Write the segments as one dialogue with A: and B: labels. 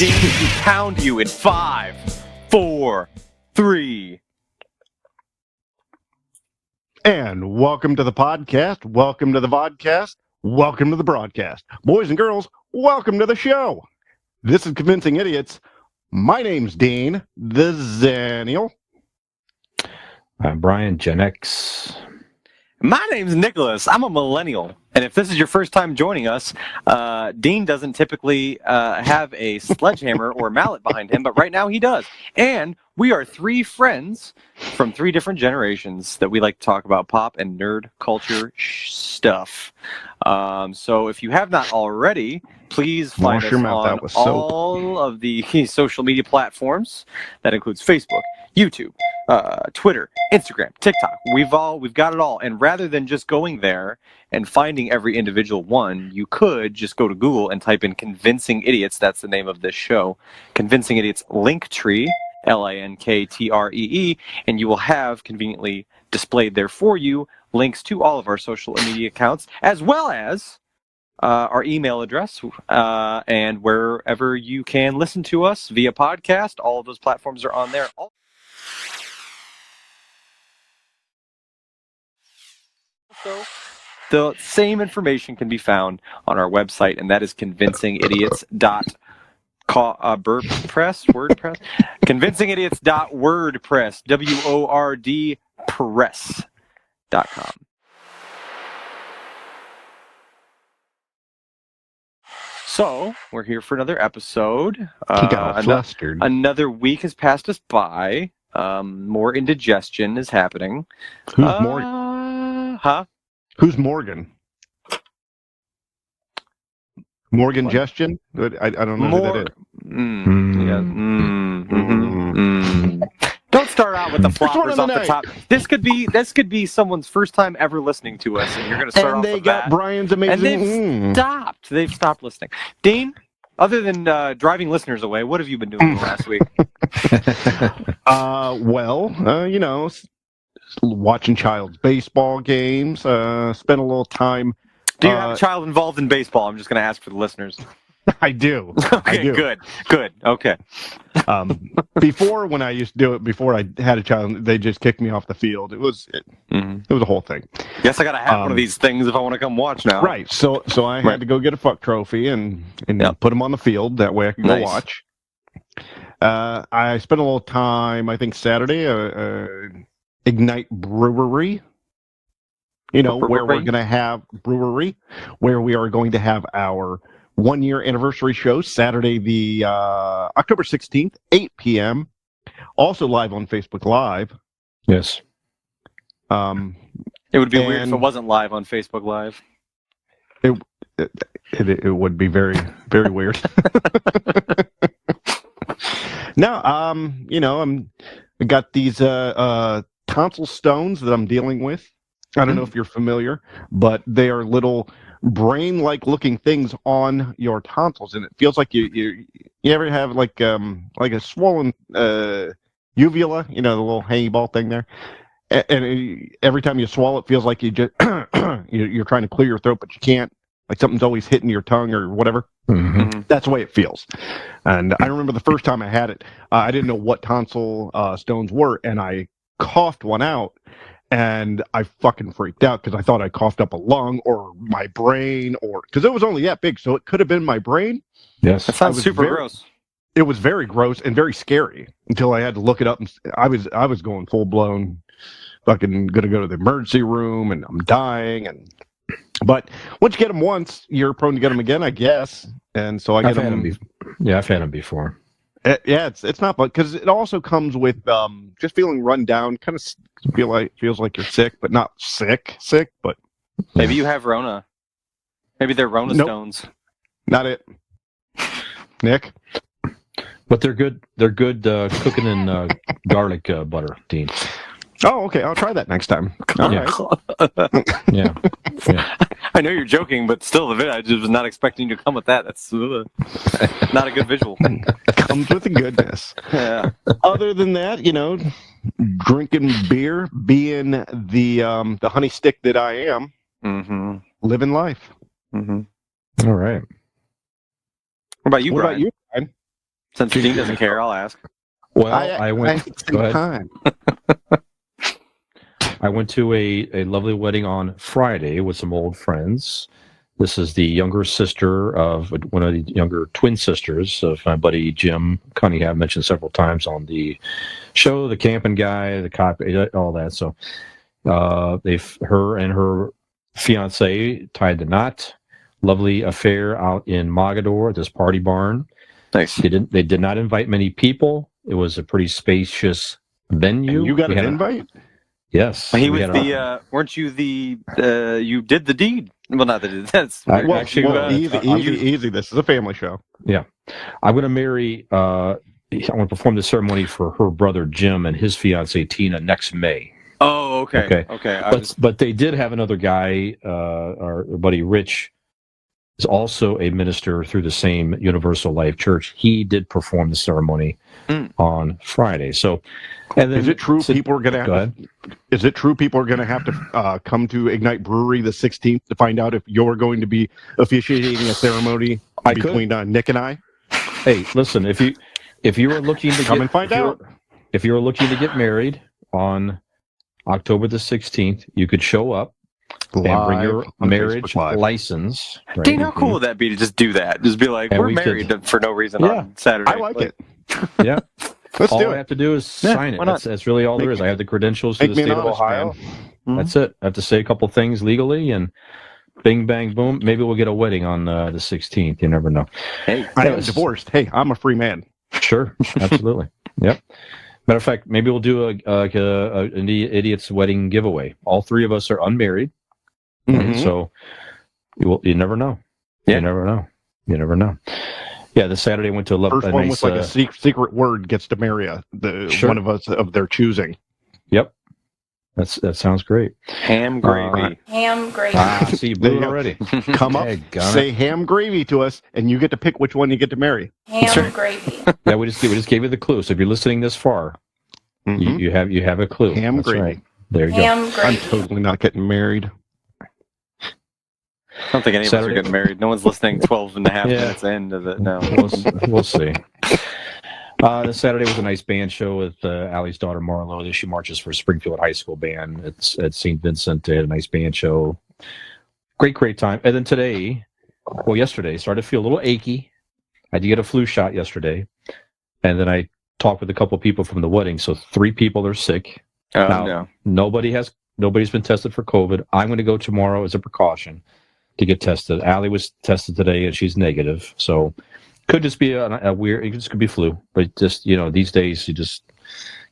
A: Dean, we pound you in 5, 4, 3.
B: And welcome to the podcast. Welcome to the vodcast. Welcome to the broadcast. Boys and girls, welcome to the show. This is Convincing Idiots. My name's Dean, the Xennial.
C: I'm Brian, Gen X.
A: My name's Nicholas. I'm a millennial. And if this is your first time joining us, Dean doesn't typically have a sledgehammer or mallet behind him, but right now he does. And we are 3 friends from 3 different generations that we like to talk about pop and nerd culture stuff. So if you have not already, please find us on all of the social media platforms. That includes Facebook, YouTube, Twitter, Instagram, TikTok. We've got it all. And rather than just going there and finding every individual one, you could just go to Google and type in Convincing Idiots. That's the name of this show. Convincing Idiots Linktree, Linkttree, and you will have conveniently displayed there for you links to all of our social media accounts, as well as our email address, and wherever you can listen to us via podcast. All of those platforms are on there. Also, the same information can be found on our website, and that is convincingidiots.wordpress. Convincingidiots.wordpress, WORD press.com. So, we're here for another episode.
B: He got all flustered.
A: Another week has passed us by. More indigestion is happening.
B: Who's Morgan? Who's Morgan? Morgan Gestion? I don't know who that is.
A: Don't start out with the floppers off the top. This could be someone's first time ever listening to us, and you're going to start off with that.
B: And they got Brian's amazing.
A: And they've stopped listening. Dean, other than driving listeners away, what have you been doing the last week?
B: Watching child's baseball games. Spent a little time.
A: Do you have a child involved in baseball? I'm just going to ask for the listeners.
B: I do.
A: Okay,
B: I do.
A: Good. Okay.
B: Before, when I used to do it, before I had a child, they just kicked me off the field. It was a whole thing.
A: Guess I got to have one of these things if I want to come watch now.
B: Right. So I had to go get a fuck trophy and put them on the field. That way I could go watch. I spent a little time, I think Saturday, Ignite Brewery. Where we're going to have where we are going to have our 1-year anniversary show Saturday, the October 16th, 8 p.m. Also live on Facebook Live.
C: Yes.
A: It would be weird if it wasn't live on Facebook Live.
B: It would be very, very weird. No, I got these tonsil stones that I'm dealing with. I don't know if you're familiar, but they are little brain-like looking things on your tonsils, and it feels like you ever have like a swollen uvula, the little hangy ball thing there, and every time you swallow, it feels like you just you're trying to clear your throat, but you can't. Like something's always hitting your tongue or whatever. Mm-hmm. That's the way it feels. And I remember the first time I had it, I didn't know what tonsil stones were, and I coughed one out. And I fucking freaked out because I thought I coughed up a lung or my brain, because it was only that big, so it could have been my brain.
C: Yes,
A: that sounds super gross.
B: It was very gross and very scary until I had to look it up. And I was going full blown, fucking gonna go to the emergency room, and I'm dying. But once you get them once, you're prone to get them again, I guess. And so I've had them
C: before.
B: It's not fun because it also comes with just feeling run down. Kind of feels like you're sick, but not sick. But
A: maybe you have Rona. Maybe they're Rona stones.
B: Not it, Nick.
C: But they're good. They're good cooking in garlic butter, Dean.
B: Oh, okay. I'll try that next time.
C: All right. Yeah.
A: I know you're joking, but still, I just was not expecting you to come with that. That's not a good visual.
B: Comes with the goodness.
A: Yeah.
B: Other than that, drinking beer, being the honey stick that I am, living life.
C: All right.
A: What about you, Brian?
B: What about you, Brian?
A: Since Dean doesn't care, I'll ask.
C: Well, I went. Go ahead.
B: Time.
C: I went to a lovely wedding on Friday with some old friends. This is the younger sister of one of the younger twin sisters of my buddy Jim Cunningham, mentioned several times on the show, the camping guy, the cop, all that. So her and her fiance tied the knot. Lovely affair out in Mogador, this party barn.
A: Nice.
C: They did not invite many people. It was a pretty spacious venue.
B: And you got an invite?
C: Yes.
A: He was weren't you you did the deed? Well, not the deed. That's
B: easy. This is a family show.
C: Yeah. I'm going to marry, I want to perform the ceremony for her brother Jim and his fiancee Tina next May.
A: Oh, okay.
C: But they did have another guy, our buddy Rich, is also a minister through the same Universal Life Church. He did perform the ceremony on Friday. So, and then
B: is it true people are going to?
C: Go ahead.
B: Is it true people are going to have to come to Ignite Brewery the 16th to find out if you're going to be officiating a ceremony between Nick and I?
C: Hey, listen, if you are looking to
B: come and find out,
C: if you are looking to get married on October the 16th, you could show up and bring your marriage license.
A: Right? Dean, how cool would that be to just do that? Just be like, we're married for no reason on Saturday.
B: I like it.
C: Yeah.
B: Let's
C: all
B: do it.
C: I have to do is sign it. That's really all there is. I have the credentials to the state of Ohio. That's it. I have to say a couple things legally, and bing, bang, boom. Maybe we'll get a wedding on the 16th. You never know.
A: Hey,
B: I am divorced. Hey, I'm a free man.
C: Sure. Absolutely. Yep. Matter of fact, maybe we'll do an idiot's wedding giveaway. All three of us are unmarried. Right? So you never know. Yeah. You never know. Yeah, this Saturday I went to
B: First one with like a secret word gets to marry one of us of their choosing.
C: Yep. That sounds great.
A: Ham gravy.
D: Ham gravy.
C: See, you blew it already.
B: Come up, say ham gravy to us, and you get to pick which one you get to marry.
D: Ham gravy.
C: Yeah, we just gave you the clue. So if you're listening this far, you have a clue.
B: Ham gravy.
C: Right. There you
D: Ham
C: go.
D: gravy.
B: I'm totally not getting married.
A: I don't think any of us are getting married. No one's listening 12 and a half minutes into it. No.
C: We'll see. This Saturday was a nice band show with Allie's daughter Marlo. She marches for Springfield High School band. It's at St. Vincent. They had a nice band show. Great time. And then yesterday, started to feel a little achy. I had to get a flu shot yesterday. And then I talked with a couple of people from the wedding. So 3 people are sick.
A: No.
C: Nobody's been tested for COVID. I'm going to go tomorrow as a precaution to get tested. Allie was tested today and she's negative. So could just be a weird, it just could be flu. But just, these days you just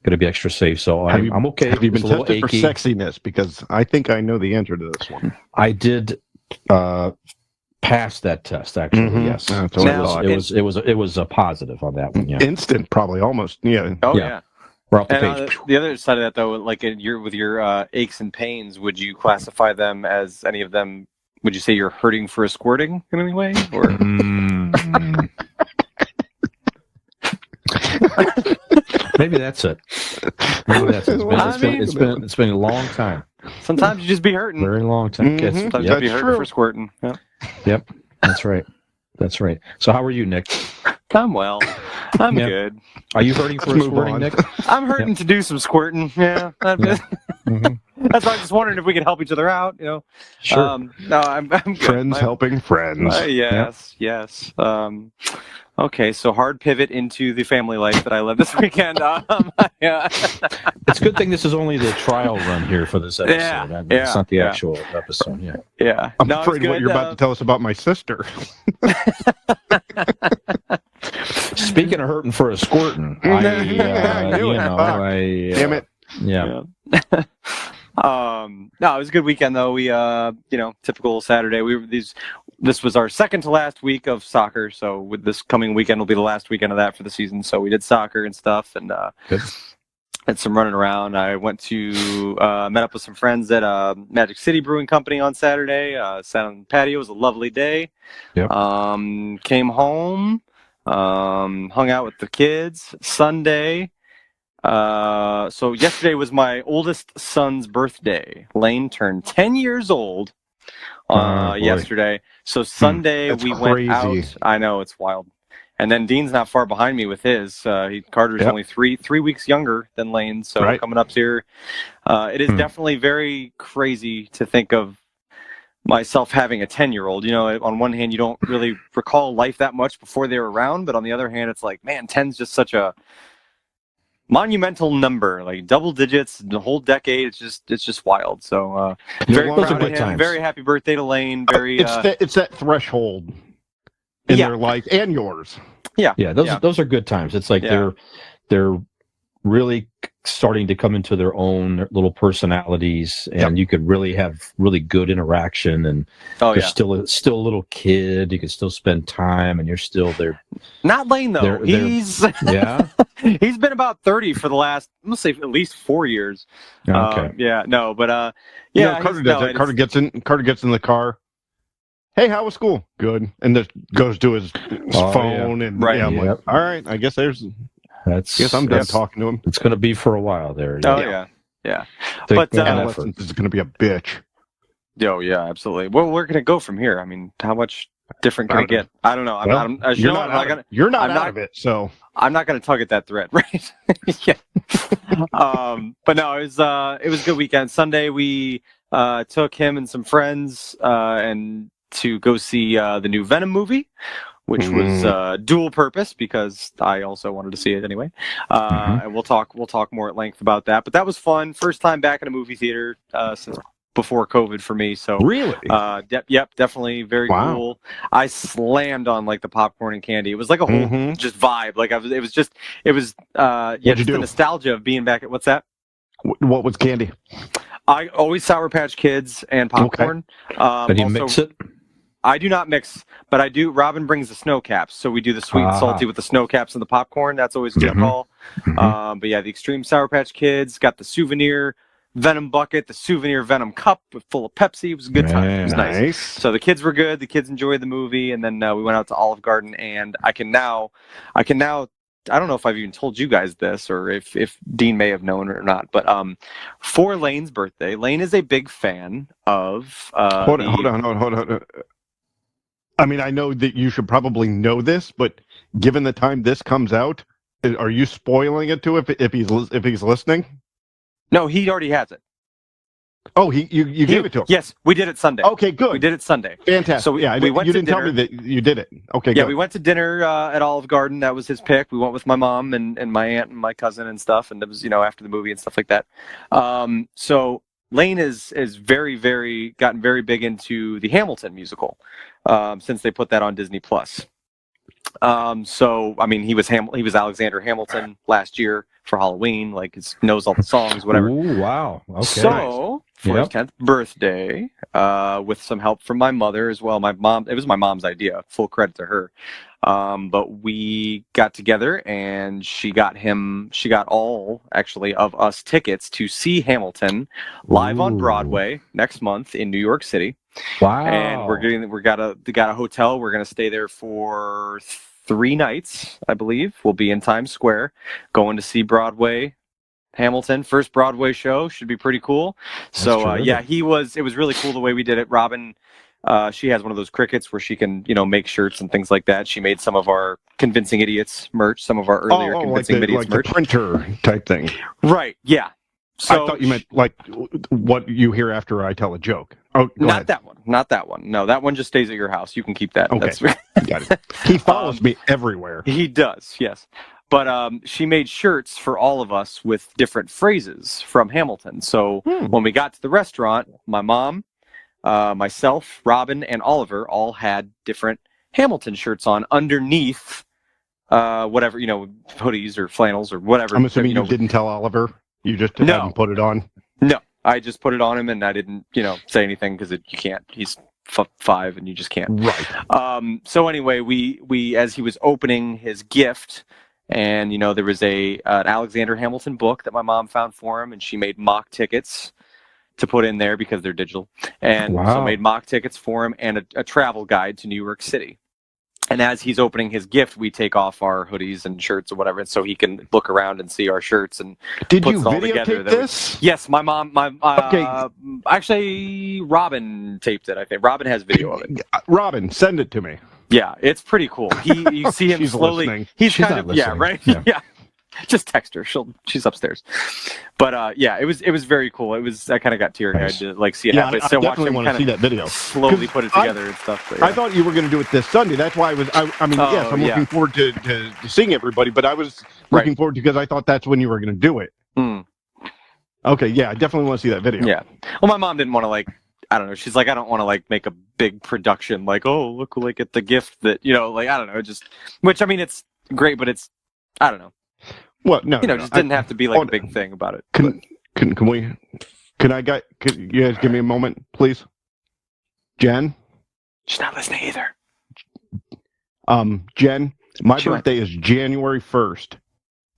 C: got to be extra safe. So I'm okay.
B: Have you been tested for sexiness? Because I think I know the answer to this one.
C: I did pass that test, actually, yes. It was a positive on that one, yeah.
B: Instant, probably, almost, yeah.
A: Oh, yeah.
C: We're off the page.
A: The other side of that, though, like with your aches and pains, would you classify them as any of them? Would you say you're hurting for a squirting in any way? Or
C: maybe that's it. It's been a long time.
A: Sometimes you just be hurting.
C: Very long time.
A: Sometimes you be hurting for squirting. Yeah.
C: Yep. That's right. So how are you, Nick?
A: I'm well. I'm good.
C: Are you hurting for a squirting, Nick?
A: I'm hurting to do some squirting. Yeah. That's why I was just wondering if we could help each other out.
C: Sure.
A: No, I'm good.
B: Friends helping friends.
A: Yes. Okay, so hard pivot into the family life that I live this weekend.
C: It's a good thing this is only the trial run here for this episode. It's not the actual episode.
A: Yeah.
B: I'm afraid of what you're about to tell us about my sister.
C: Speaking of hurting for a squirting,
B: damn it.
C: Yeah.
A: No, it was a good weekend though. We typical Saturday. This was our second to last week of soccer, so with this coming weekend will be the last weekend of that for the season. So we did soccer and stuff, and had some running around. I went to met up with some friends at Magic City Brewing Company on Saturday. Sat on the patio. It was a lovely day.
C: Yep.
A: Came home, hung out with the kids. Sunday. So yesterday was my oldest son's birthday. Lane turned 10 years old yesterday. So Sunday we went out. I know, it's wild. And then Dean's not far behind me with his. Carter's only three weeks younger than Lane, so coming up here, it is definitely very crazy to think of myself having a 10-year-old. You know, on one hand, you don't really recall life that much before they were around, but on the other hand, it's like, man, 10's just such a monumental number, like double digits, the whole decade. It's just wild. So very proud of him. Very happy birthday to Lane. Very.
B: It's that threshold in their life and yours.
C: Yeah. Those are good times. It's like they're really starting to come into their own little personalities, and you could really have really good interaction, and you're still a little kid. You can still spend time, and you're still there.
A: Not Lane though. He's he's been about 30 for the last, I'm gonna say, at least 4 years.
B: Okay. Carter does it. Carter gets in the car. Hey, how was school? Good. And just goes to his phone and I'm like, all right, I guess I'm done talking to him.
C: It's going to be for a while there.
A: Yeah.
B: But adolescence is going to be a bitch.
A: Oh yeah, absolutely. Well, where can it go from here? I mean, how much different can it get? I don't know. You're not out of it, so
B: I'm
A: not going to tug at that thread, right? Yeah. But no, it was a good weekend. Sunday we took him and some friends and to go see the new Venom movie, which was dual purpose because I also wanted to see it anyway. And we'll talk more at length about that. But that was fun. First time back in a movie theater since before COVID for me. So
B: really,
A: definitely very cool. I slammed on like the popcorn and candy. It was like a whole just vibe. Like it was just the nostalgia of being back at what's that?
B: What was candy?
A: I always Sour Patch Kids and popcorn.
C: Did you mix it?
A: I do not mix, but I do. Robin brings the snow caps, so we do the sweet and salty with the snow caps and the popcorn. That's always a good call. But yeah, the Extreme Sour Patch Kids got the souvenir Venom bucket, the souvenir Venom cup full of Pepsi. It was a good time. It was nice. So the kids were good. The kids enjoyed the movie, and then we went out to Olive Garden. And I can now. I don't know if I've even told you guys this or if Dean may have known or not, but for Lane's birthday, Lane is a big fan of.
B: Hold on. I mean, I know that you should probably know this, but given the time this comes out, are you spoiling it to if he's listening?
A: No, he already has it.
B: Oh, you gave it to him?
A: Yes, we did it Sunday.
B: Okay, good.
A: We did it Sunday.
B: Fantastic.
A: So we went
B: you
A: to
B: didn't
A: dinner.
B: Tell me that you did it. Okay,
A: yeah,
B: good.
A: We went to dinner at Olive Garden. That was his pick. We went with my mom and my aunt and my cousin and stuff, and it was after the movie and stuff like that. So Lane is very, very gotten very big into the Hamilton musical since they put that on Disney Plus. So I mean, he was Alexander Hamilton last year for Halloween. Like, he knows all the songs, whatever.
C: Ooh, wow. Okay.
A: So for his 10th birthday, with some help from my mother as well. My mom. It was my mom's idea. Full credit to her. But we got together and she got all actually of us tickets to see Hamilton live on Broadway next month in New York City.
C: Wow.
A: And we got a hotel. We're going to stay there for 3 nights, I believe. We'll be in Times Square going to see Broadway Hamilton. First Broadway show. Should be pretty cool. So it was really cool the way we did it. Robin, she has one of those crickets where she can, make shirts and things like that. She made some of our Convincing Idiots merch, some of our earlier Convincing Idiots merch.
B: The printer type thing.
A: Right, yeah. So,
B: I thought you meant like what you hear after I tell a joke. Oh,
A: not that one. Not that one. No, that one just stays at your house. You can keep that.
B: Okay. Got it. He follows me everywhere.
A: He does, yes. But she made shirts for all of us with different phrases from Hamilton. So when we got to the restaurant, my mom, myself, Robin, and Oliver all had different Hamilton shirts on underneath whatever, hoodies or flannels or whatever.
B: I'm assuming you didn't tell Oliver? You just hadn't put it on?
A: No, I just put it on him and I didn't, say anything because you can't. He's 5 and you just can't.
B: Right.
A: So anyway, we as he was opening his gift, and there was an Alexander Hamilton book that my mom found for him, and she made mock tickets to put in there because they're digital, and so made mock tickets for him and a travel guide to New York City. And as he's opening his gift, we take off our hoodies and shirts or whatever, so he can look around and see our shirts and
B: did
A: puts
B: you
A: it all together.
B: Videotape this?
A: Yes, my mom. Actually, Robin taped it. I think Robin has video of it.
B: Robin, send it to me.
A: Yeah, it's pretty cool. You see him
B: She's
A: slowly.
B: listening.
A: He's
C: She's
A: kind
C: not
A: of yeah,
C: listening.
A: right.
C: Yeah.
A: Yeah. Just text her. She's upstairs. But yeah, it was very cool. I kind of got teary eyed
C: Nice.
A: to like see it
B: Yeah,
A: happen.
B: I
A: So watch
B: definitely
A: him
B: want to
A: kind
B: see
A: of
B: that video.
A: slowly
B: 'Cause
A: put it together and stuff. But,
B: I thought you were going to do it this Sunday. That's why I mean,
A: Oh,
B: yes, I'm
A: yeah.
B: looking forward to seeing everybody, but I was looking forward to because I thought that's when you were going to do it.
A: Mm.
B: Okay, yeah, I definitely want to see that video.
A: Yeah. Well, my mom didn't want to like. I don't know. She's like, I don't want to like make a big production. Like, oh, look, like at the gift that like I don't know. Just which I mean, it's great, but it's I don't know.
B: Well, no,
A: Just didn't have to be like a big thing about it.
B: Can you guys give me a moment, please? Jen?
A: She's not listening either.
B: Jen, my
A: She might.
B: birthday is January 1st.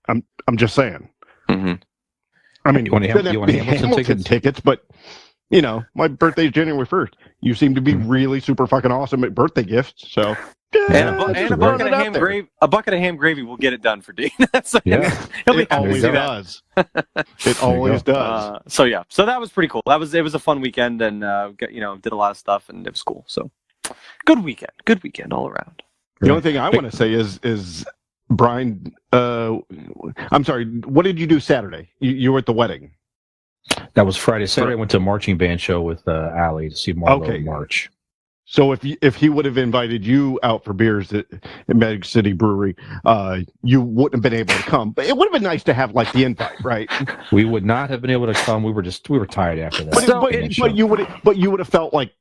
B: I'm just saying.
A: Mm-hmm.
B: I mean,
C: You want
B: Hamilton tickets, but my birthday is January 1st. You seem to be really super fucking awesome at birthday gifts, so
A: And a bucket of ham gravy. A bucket of ham gravy will get it done for Dean. So
C: Yeah.
A: he'll be
B: it
A: happy to
B: always
A: see that.
B: does. It always does.
A: So yeah, so that was pretty cool. It was a fun weekend, and did a lot of stuff, and it was cool. So good weekend all around.
B: The only thing I want to say is Brian. I'm sorry. What did you do Saturday? You were at the wedding.
C: That was Friday. Saturday, I went to a marching band show with Allie to see Marlo march.
B: So if he would have invited you out for beers at Magic City Brewery, you wouldn't have been able to come. But it would have been nice to have like the invite, right?
C: We would not have been able to come. We were tired after that.
B: But you would have felt like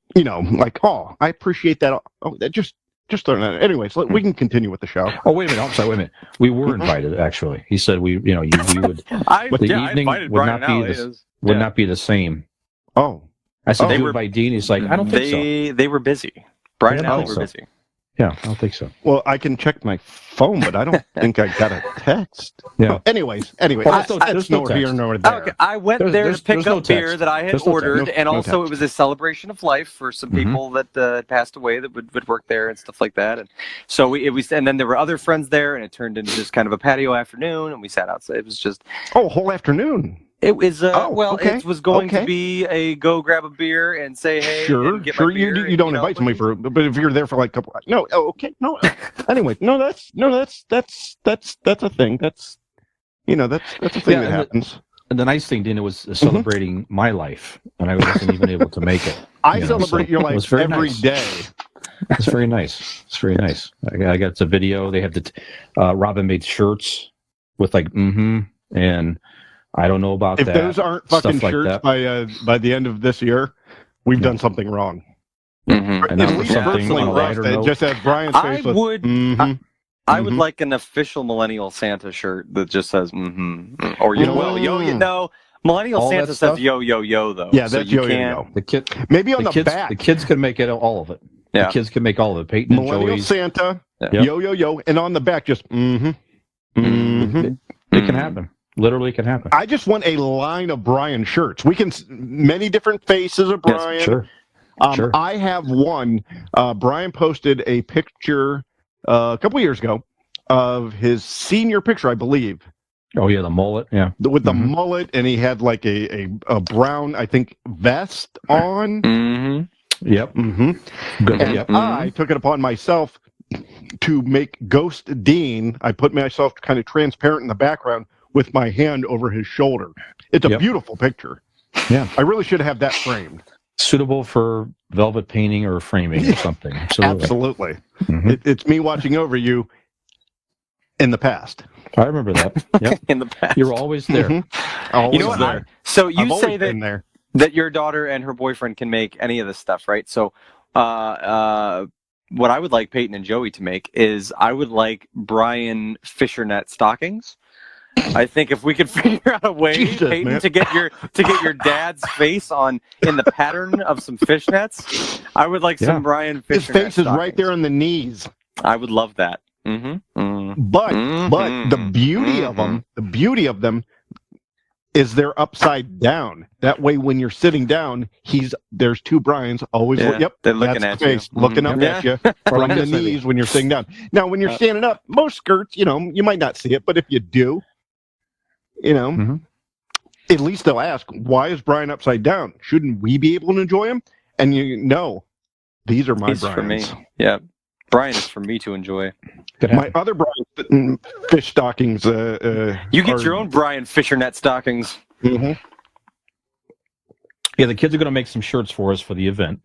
B: oh, I appreciate that. Oh, that just throwing that. Anyways, we can continue with the show.
C: Oh wait a minute! I'm sorry. Wait a minute. We were invited. Actually, he said you would.
A: I
C: evening
A: invited
C: would
A: Brian
C: not be the same.
B: Oh.
C: I said,
A: they
C: were by Dean. He's like, I don't think so.
A: They were busy. Brian and Allie were busy.
C: Yeah, I don't think so.
B: Well, I can check my phone, but I don't think I got a text.
C: Yeah.
B: Oh, anyways,
C: Well,
B: that's nowhere here nor there.
A: Okay, I went there to pick up beer that I had ordered, and also it was a celebration of life for some people that had passed away that would work there and stuff like that. And so and then there were other friends there, and it turned into just kind of a patio afternoon, and we sat outside. It was just
B: a whole afternoon.
A: It was it was going to
B: Okay.
A: be a go grab a beer and say hey.
B: Sure.
A: And get my beer
B: You don't invite somebody but if you're there for like a couple. No. Oh, okay. No. Anyway, that's a thing. That's a thing that happens.
C: And the nice thing, Dina, was celebrating my life, and I wasn't even able to make it.
B: I celebrate your life every day.
C: It's very nice. It's very nice. I got the video. They have Robin made shirts with and I don't know about
B: if
C: that.
B: If those aren't fucking
C: like
B: shirts by the end of this year, we've done something wrong.
C: And
B: at least personally, just as Brian's face
A: I would like an official millennial Santa shirt that just says or millennial
C: all
A: Santa says yo yo yo though.
B: Yeah, that's yo yo yo.
C: The kid
B: maybe on the back.
C: The kids can make it all of it.
A: Yeah.
C: The kids can make all of it. Peyton and
B: millennial
C: Joey's.
B: Santa, yo yo yo, and on the back just
C: It can happen. Literally can happen.
B: I just want a line of Brian shirts. We can many different faces of Brian.
C: Yes, sure. Sure.
B: I have one. Brian posted a picture a couple years ago of his senior picture, I believe.
C: Oh yeah, the mullet. Yeah,
B: with the mullet, and he had like a brown, I think, vest on.
C: Yep.
B: Good. And I took it upon myself to make Ghost Dean. I put myself kind of transparent in the background with my hand over his shoulder. It's a beautiful picture.
C: Yeah.
B: I really should have that framed.
C: Suitable for velvet painting or framing or something.
B: Absolutely. It's me watching over you in the past.
C: I remember that. Yep.
A: In the past.
C: You're always there.
B: Always
A: you know what?
B: there.
A: So you
B: I've
A: say
B: been there.
A: that your daughter and her boyfriend can make any of this stuff, right? So what I would like Peyton and Joey to make is I would like Brian fishernet stockings. I think if we could figure out a way, Peyton, to get your dad's face in the pattern of some fishnets, I would like some Brian fishernet
B: His face is
A: stockings.
B: right there on the knees.
A: I would love that.
B: But the beauty of them is they're upside down. That way, when you're sitting down, there's two Brians always.
A: They're looking at
B: face,
A: you,
B: looking up at you from the knees when you're sitting down. Now, when you're standing up, most skirts, you might not see it, but if you do, at least they'll ask, "Why is Brian upside down? Shouldn't we be able to enjoy him?" And these are my Brians.
A: For me. Yeah. Brian is for me to enjoy.
B: My other Brian fish stockings.
A: You get your own Brian Fisher net stockings.
B: Mm-hmm.
C: Yeah, the kids are going to make some shirts for us for the event.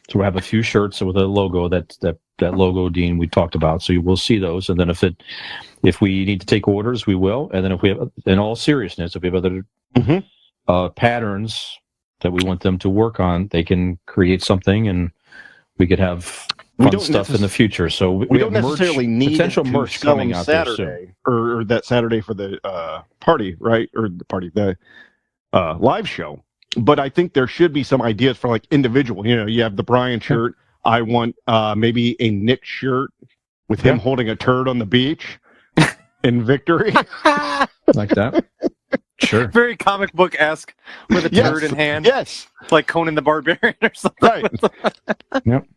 C: So we'll have a few shirts with a logo that logo, Dean, we talked about. So you will see those, and then if we need to take orders, we will. And then if we have, in all seriousness, if we have other patterns that we want them to work on, they can create something, and we could have fun stuff in the future. So
B: we don't necessarily need
C: potential
B: to
C: merch
B: sell
C: coming
B: them
C: out
B: Saturday
C: there soon.
B: or that Saturday for the party, right? Or the live show. But I think there should be some ideas for like individual. You know, you have the Brian shirt. I want maybe a Nick shirt with him holding a turd on the beach in victory.
C: Like that. Sure.
A: Very comic book-esque with a turd in hand.
B: Yes.
A: Like Conan the Barbarian or something.
B: Right.
C: Yep.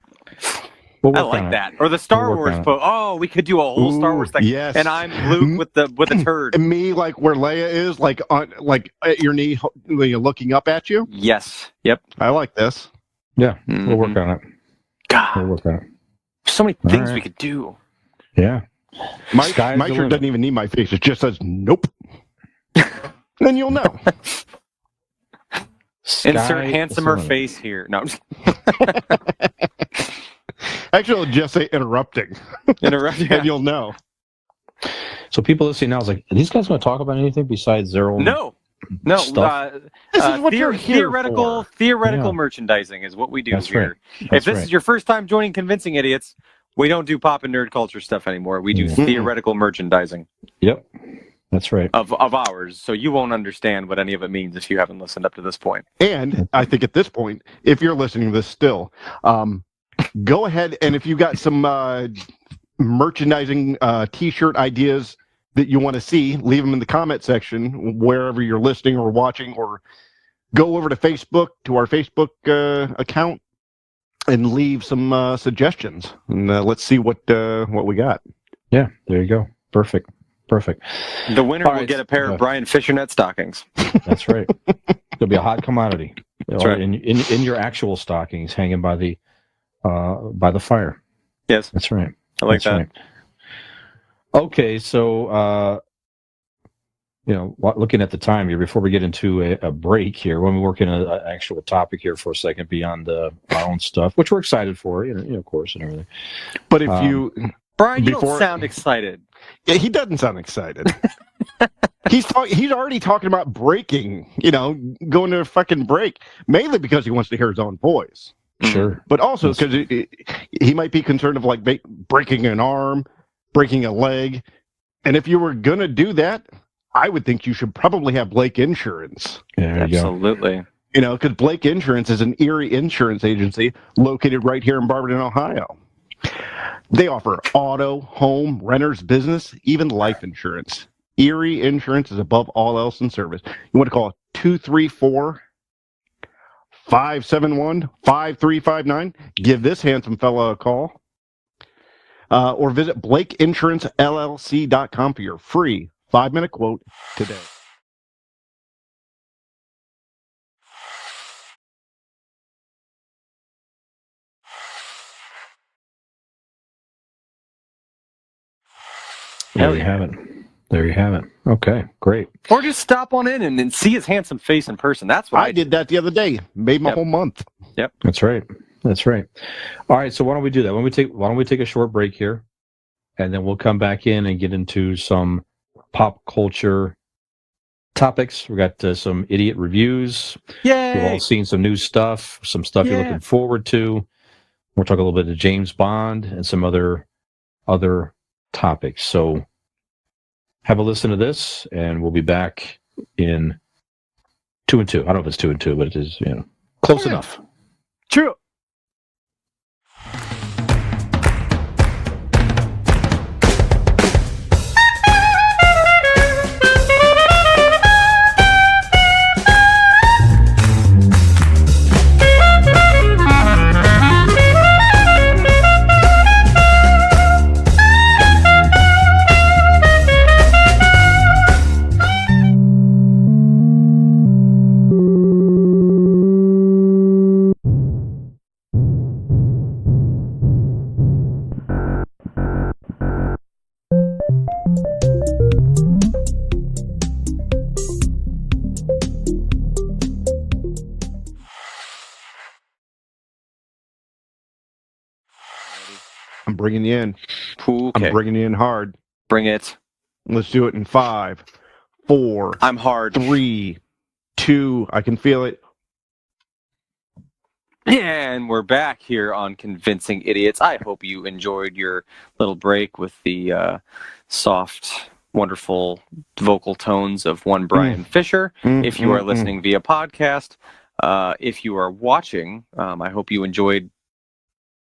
A: I like that. Or the Star Wars pose. Oh, we could do a whole Star Wars thing.
B: Yes.
A: And I'm Luke with a turd.
B: And me, like where Leia is, like at your knee, looking up at you.
A: Yes. Yep.
B: I like this.
C: Yeah. We'll work on it.
A: God.
C: We'll work on it.
A: So many things we could do.
C: Yeah.
B: My shirt doesn't even need my face. It just says nope. Then you'll know.
A: Insert handsomer face here. No.
B: Actually, I'll just say interrupting.
A: Interrupting.
B: And you'll know.
C: So people listening now is like, are these guys going to talk about anything besides their own stuff?
B: This is what you're here
A: theoretical merchandising is what we do
C: That's
A: here.
C: Right.
A: If this is your first time joining Convincing Idiots, we don't do pop and nerd culture stuff anymore. We do theoretical merchandising.
C: Yep. That's right.
A: Of ours. So you won't understand what any of it means if you haven't listened up to this point.
B: And I think at this point, if you're listening to this still, go ahead and if you got some merchandising T-shirt ideas that you want to see, leave them in the comment section wherever you're listening or watching, or go over to Facebook, to our Facebook account, and leave some suggestions. And let's see what we got.
C: Yeah, there you go. Perfect.
A: The winner will get a pair of Brian Fisher net stockings.
C: That's right. It'll be a hot commodity.
A: That's right.
C: In your actual stockings hanging by the fire.
A: Yes.
C: That's right.
A: I like that.
C: Right. Okay, so looking at the time here before we get into a break here, when we work in an actual topic here for a second beyond our own stuff, which we're excited for, of course, and everything.
B: But if you,
A: Brian, you don't sound excited.
B: Yeah, he doesn't sound excited. He's already talking about breaking, going to a fucking break, mainly because he wants to hear his own voice.
C: Sure.
B: But also because he might be concerned of like breaking an arm, breaking a leg. And if you were going to do that, I would think you should probably have Blake Insurance.
A: Absolutely.
B: Because Blake Insurance is an Erie insurance agency located right here in Barberton, Ohio. They offer auto, home, renters, business, even life insurance. Erie Insurance is above all else in service. You want to call 234-571-5359. Give this handsome fella a call. Or visit BlakeInsuranceLLC.com for your free 5-minute quote today.
C: There you have it. Okay, great.
A: Or just stop on in and see his handsome face in person. That's what
B: I did that the other day. Made my whole month.
A: Yep.
C: That's right. All right, so why don't we do that? Why don't we take a short break here, and then we'll come back in and get into some pop culture topics. We got some idiot reviews.
A: Yay!
C: We've all seen some new stuff, some stuff you're looking forward to. We'll talk a little bit of James Bond and some other topics. So have a listen to this, and we'll be back in 2 and 2. I don't know if it's 2 and 2, but it is, close enough.
A: True.
B: I'm bringing you in.
A: Okay.
B: I'm bringing you in hard.
A: Bring it.
B: Let's do it in 5, 4,
A: I'm hard.
B: 3, 2. I can feel it.
A: And we're back here on Convincing Idiots. I hope you enjoyed your little break with the soft, wonderful vocal tones of one Brian Fisher. If you are listening via podcast, if you are watching, I hope you enjoyed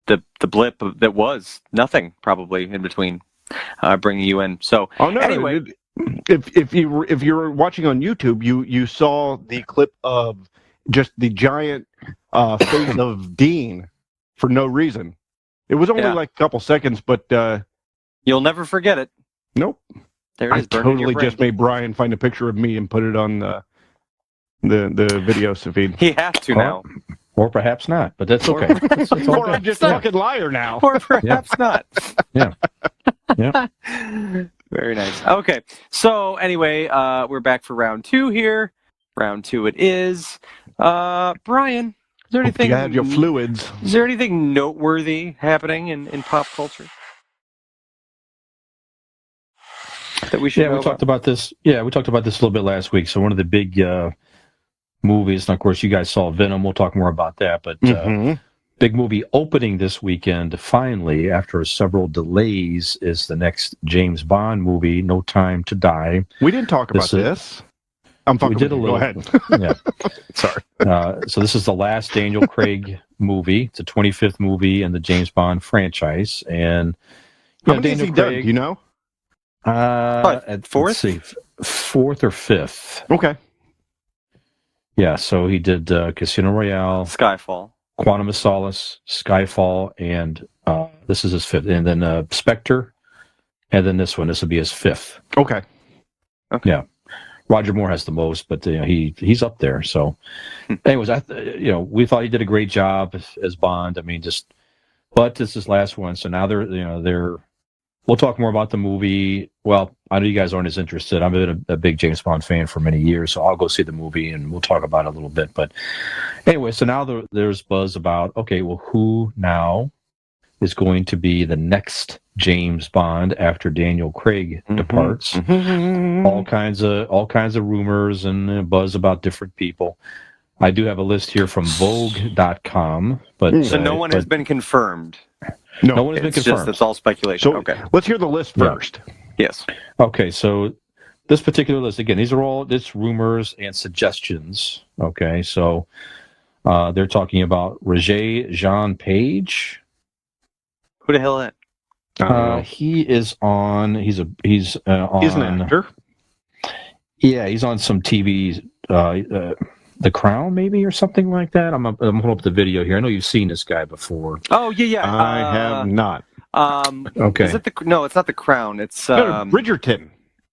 A: the blip that was nothing, probably in between bringing you in. So anyway,
B: if you were watching on YouTube, you saw the clip of just the giant face of Dean for no reason. It was only like a couple seconds, but
A: you'll never forget it.
B: Nope.
A: There it is.
B: I totally just made Brian find a picture of me and put it on the video feed.
A: He has to now.
C: Or perhaps not, but that's okay. It's all
B: or I'm just a fucking liar now.
A: Or perhaps not.
C: Yeah. Yeah.
A: Very nice. Okay. So anyway, we're back for round 2 here. Round 2 it is. Brian, is there anything?
B: You had your fluids.
A: Is there anything noteworthy happening in pop culture that we should know
C: we talked about this. Yeah, we talked about this a little bit last week. So one of the big movies, and of course you guys saw Venom. We'll talk more about that. But big movie opening this weekend, finally, after several delays, is the next James Bond movie, No Time to Die.
B: We didn't talk about this. I'm fucking.
C: We did a little.
B: Go ahead.
C: Yeah.
B: Sorry.
C: So this is the last Daniel Craig movie. It's a 25th movie in the James Bond franchise, and
B: how many has he done? Do you know?
A: At 4th?
C: Let's see, 4th or 5th.
B: Okay.
C: Yeah, so he did Casino Royale,
A: Skyfall,
C: Quantum of Solace, Skyfall, and this is his 5th. And then Spectre, and then this one. This will be his 5th.
B: Okay.
C: Yeah. Roger Moore has the most, but he's up there. So, anyways, we thought he did a great job as Bond. I mean, but this is his last one. So now they're. We'll talk more about the movie. Well, I know you guys aren't as interested. I've been a big James Bond fan for many years, so I'll go see the movie and we'll talk about it a little bit. But anyway, so now there's buzz about, okay, well, who now is going to be the next James Bond after Daniel Craig departs? All kinds of rumors and buzz about different people. I do have a list here from Vogue.com, but
A: so no one has been confirmed.
C: No one has been confirmed.
A: It's all speculation.
B: So
A: okay,
B: let's hear the list first.
A: Yes.
C: Okay, so this particular list, again, these are all rumors and suggestions. Okay, so they're talking about Roger Jean Page.
A: Who the hell is that?
C: He is on. He's on.
B: He's an actor.
C: Yeah, he's on some TV. The Crown, maybe, or something like that. I'm holding up the video here. I know you've seen this guy before.
A: Oh yeah.
B: I have not.
C: Okay.
A: Is it no? It's not The Crown. It's
B: Bridgerton.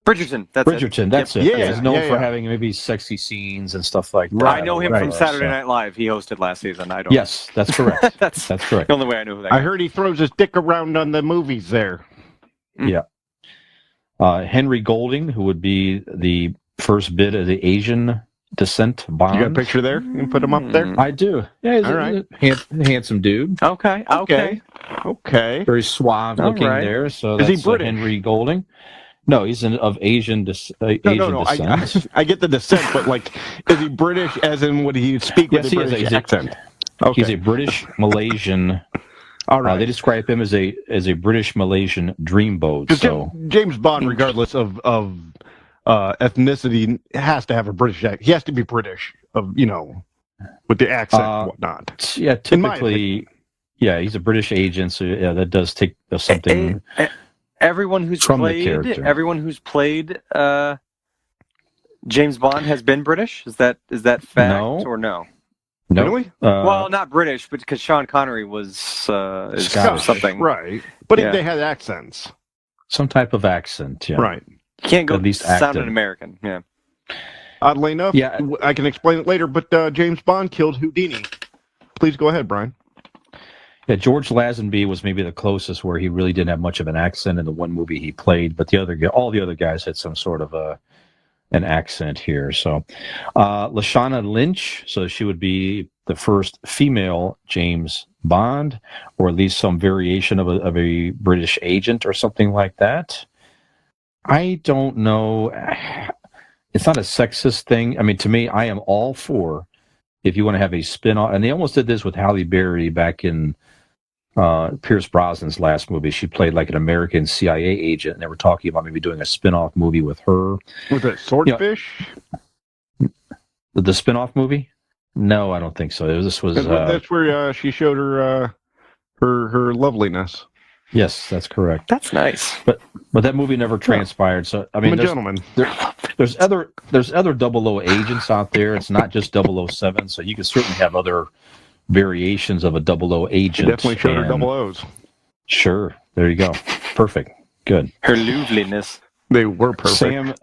A: Bridgerton. That's
C: Bridgerton.
A: it.
C: That's it.
B: Yeah,
C: he's known for having maybe sexy scenes and stuff like that.
A: Right. I know him from Saturday Night Live. He hosted last season. I don't.
C: Yes, that's correct. that's correct.
A: The only way I know who that.
B: I heard he throws his dick around on the movies there.
C: Yeah. Henry Golding, who would be the first bit of the Asian descent Bond.
B: You got a picture there? You can put him up there?
C: I do. Yeah, he's
B: all right.
C: a handsome dude.
A: Okay.
C: Very suave looking there. So
B: is
C: that's
B: he British?
C: Henry Golding. No, he's of Asian descent.
B: I get the descent, but is he British as in would he speak with a British accent?
C: Okay. He's a British Malaysian.
B: All right.
C: They describe him as a British Malaysian dreamboat. So
B: James Bond, regardless of ethnicity, has to have a British accent. He has to be British, with the accent and whatnot.
C: Yeah, typically, he's a British agent, so that does take something.
A: Everyone who's played James Bond has been British. Is that fact or no?
C: No.
B: Really?
A: Well, not British, but because Sean Connery was
C: Scottish,
A: something,
B: right? But they had accents.
C: Some type of accent, yeah.
B: Right.
A: You can't go
C: at least
A: sound an American. Yeah.
B: Oddly enough, I can explain it later. But James Bond killed Houdini. Please go ahead, Brian.
C: Yeah, George Lazenby was maybe the closest where he really didn't have much of an accent in the one movie he played, but all the other guys had some sort of an accent here. So, Lashana Lynch, so she would be the first female James Bond, or at least some variation of a British agent or something like that. I don't know. It's not a sexist thing. I mean, to me, I am all for if you want to have a spin-off. And they almost did this with Halle Berry back in Pierce Brosnan's last movie. She played like an American CIA agent, and they were talking about maybe doing a spin-off movie with her.
B: Was it Swordfish?
C: The spin-off movie? No, I don't think so. This was
B: That's where she showed her her loveliness.
C: Yes, that's correct.
A: That's nice.
C: But that movie never transpired. So I mean,
B: I'm a gentleman.
C: There's other 00 agents out there. It's not just 007. So you can certainly have other variations of a 00 agent.
B: Definitely showed her double O's.
C: Sure. There you go. Perfect. Good.
A: Her loveliness.
B: They were perfect.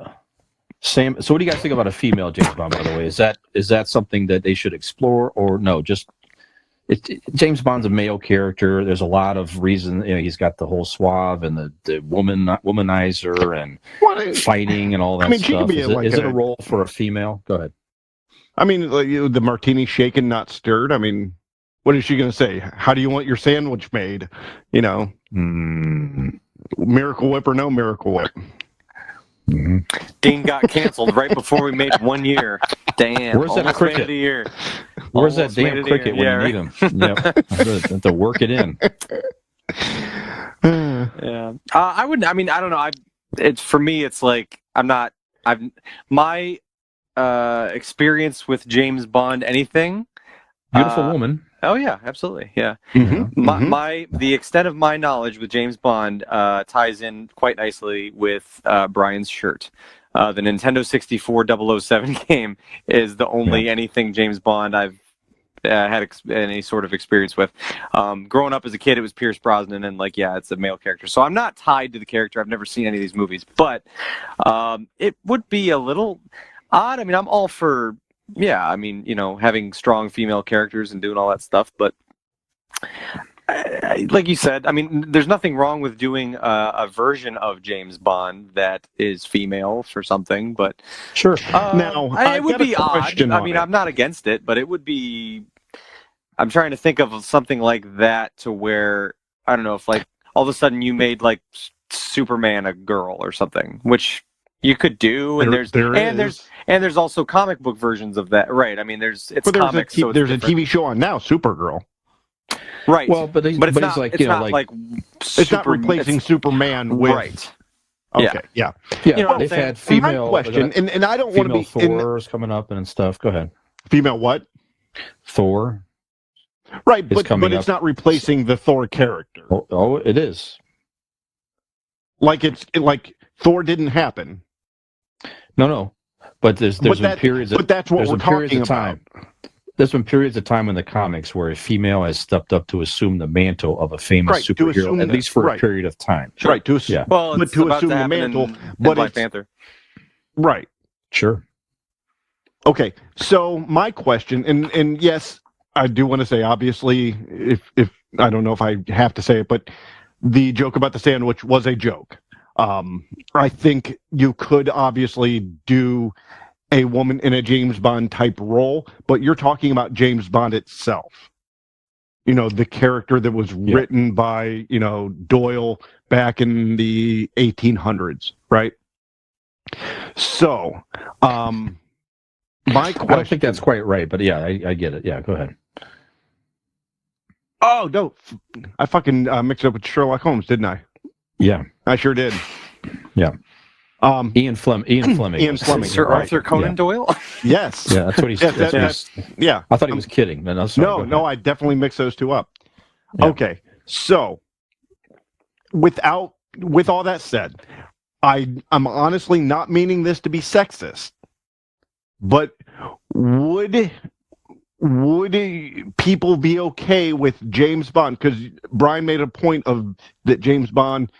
C: Sam. So what do you guys think about a female James Bond? By the way, is that something that they should explore, or no? Just James Bond's a male character. There's a lot of reason. He's got the whole suave and the womanizer and fighting and all that stuff.
B: She could be
C: is it a role for a female? Go ahead.
B: I mean, like, the martini shaken, not stirred. I mean, what is she going to say? How do you want your sandwich made? Miracle Whip or no Miracle Whip?
C: Mm-hmm.
A: Dean got canceled right before we made 1 year. Damn.
C: Where's that cricket? Where's that damn cricket when you need him? Yep. Have to work it in.
A: Yeah. I wouldn't. I mean, I don't know. It's for me. It's like my experience with James Bond. Anything.
C: Beautiful woman.
A: Oh yeah, absolutely. Yeah.
B: Mm-hmm.
A: The extent of my knowledge with James Bond ties in quite nicely with Brian's shirt. The Nintendo 64 007 game is the only anything James Bond I've had any sort of experience with. Growing up as a kid, it was Pierce Brosnan, and it's a male character. So I'm not tied to the character. I've never seen any of these movies, but it would be a little odd. I mean, I'm all for. Yeah, I mean, having strong female characters and doing all that stuff, but like you said, I mean, there's nothing wrong with doing a version of James Bond that is female for something, but
C: sure.
B: Now,
A: it would be odd. I mean, I'm not against it, but it would be. I'm trying to think of something like that to where I don't know if all of a sudden you made Superman a girl or something, which. You could do, and there's also comic book versions of that, right? I mean, there's comics.
B: There's a TV show on now, Supergirl.
A: Right.
C: Well, but it's not
B: it's not replacing Superman with
A: right.
B: Okay. Yeah.
C: They've had female
B: question, and I don't want to be
C: Thor's coming up and stuff. Go ahead.
B: Female what?
C: Thor.
B: Right, but it's not replacing the Thor character.
C: Oh, it is.
B: Like Thor didn't happen.
C: No. But there's been periods.
B: But that's what we're talking about.
C: There's been periods of time in the comics where a female has stepped up to assume the mantle of a famous superhero, at least for a period of time.
B: Sure. Right. To assume the mantle, but
A: Black Panther.
B: Right.
C: Sure.
B: Okay. So my question, and yes, I do want to say, obviously, if I don't know if I have to say it, but the joke about the sandwich was a joke. I think you could obviously do a woman in a James Bond type role, but you're talking about James Bond itself. The character that was written by, Doyle back in the 1800s, right? So, my question...
C: I don't think that's quite right, but yeah, I get it. Yeah, go ahead.
B: Oh, no. I fucking mixed it up with Sherlock Holmes, didn't I?
C: Yeah.
B: I sure did.
C: Yeah. Ian Fleming.
B: Ian Fleming.
A: Sir Arthur Conan Doyle?
B: Yes.
C: Yeah, that's what he's...
B: Yeah.
C: I thought he was kidding.
B: No, I definitely mixed those two up.
C: Yeah.
B: Okay. So, with all that said, I'm honestly not meaning this to be sexist, but would people be okay with James Bond? Because Brian made a point of that James Bond,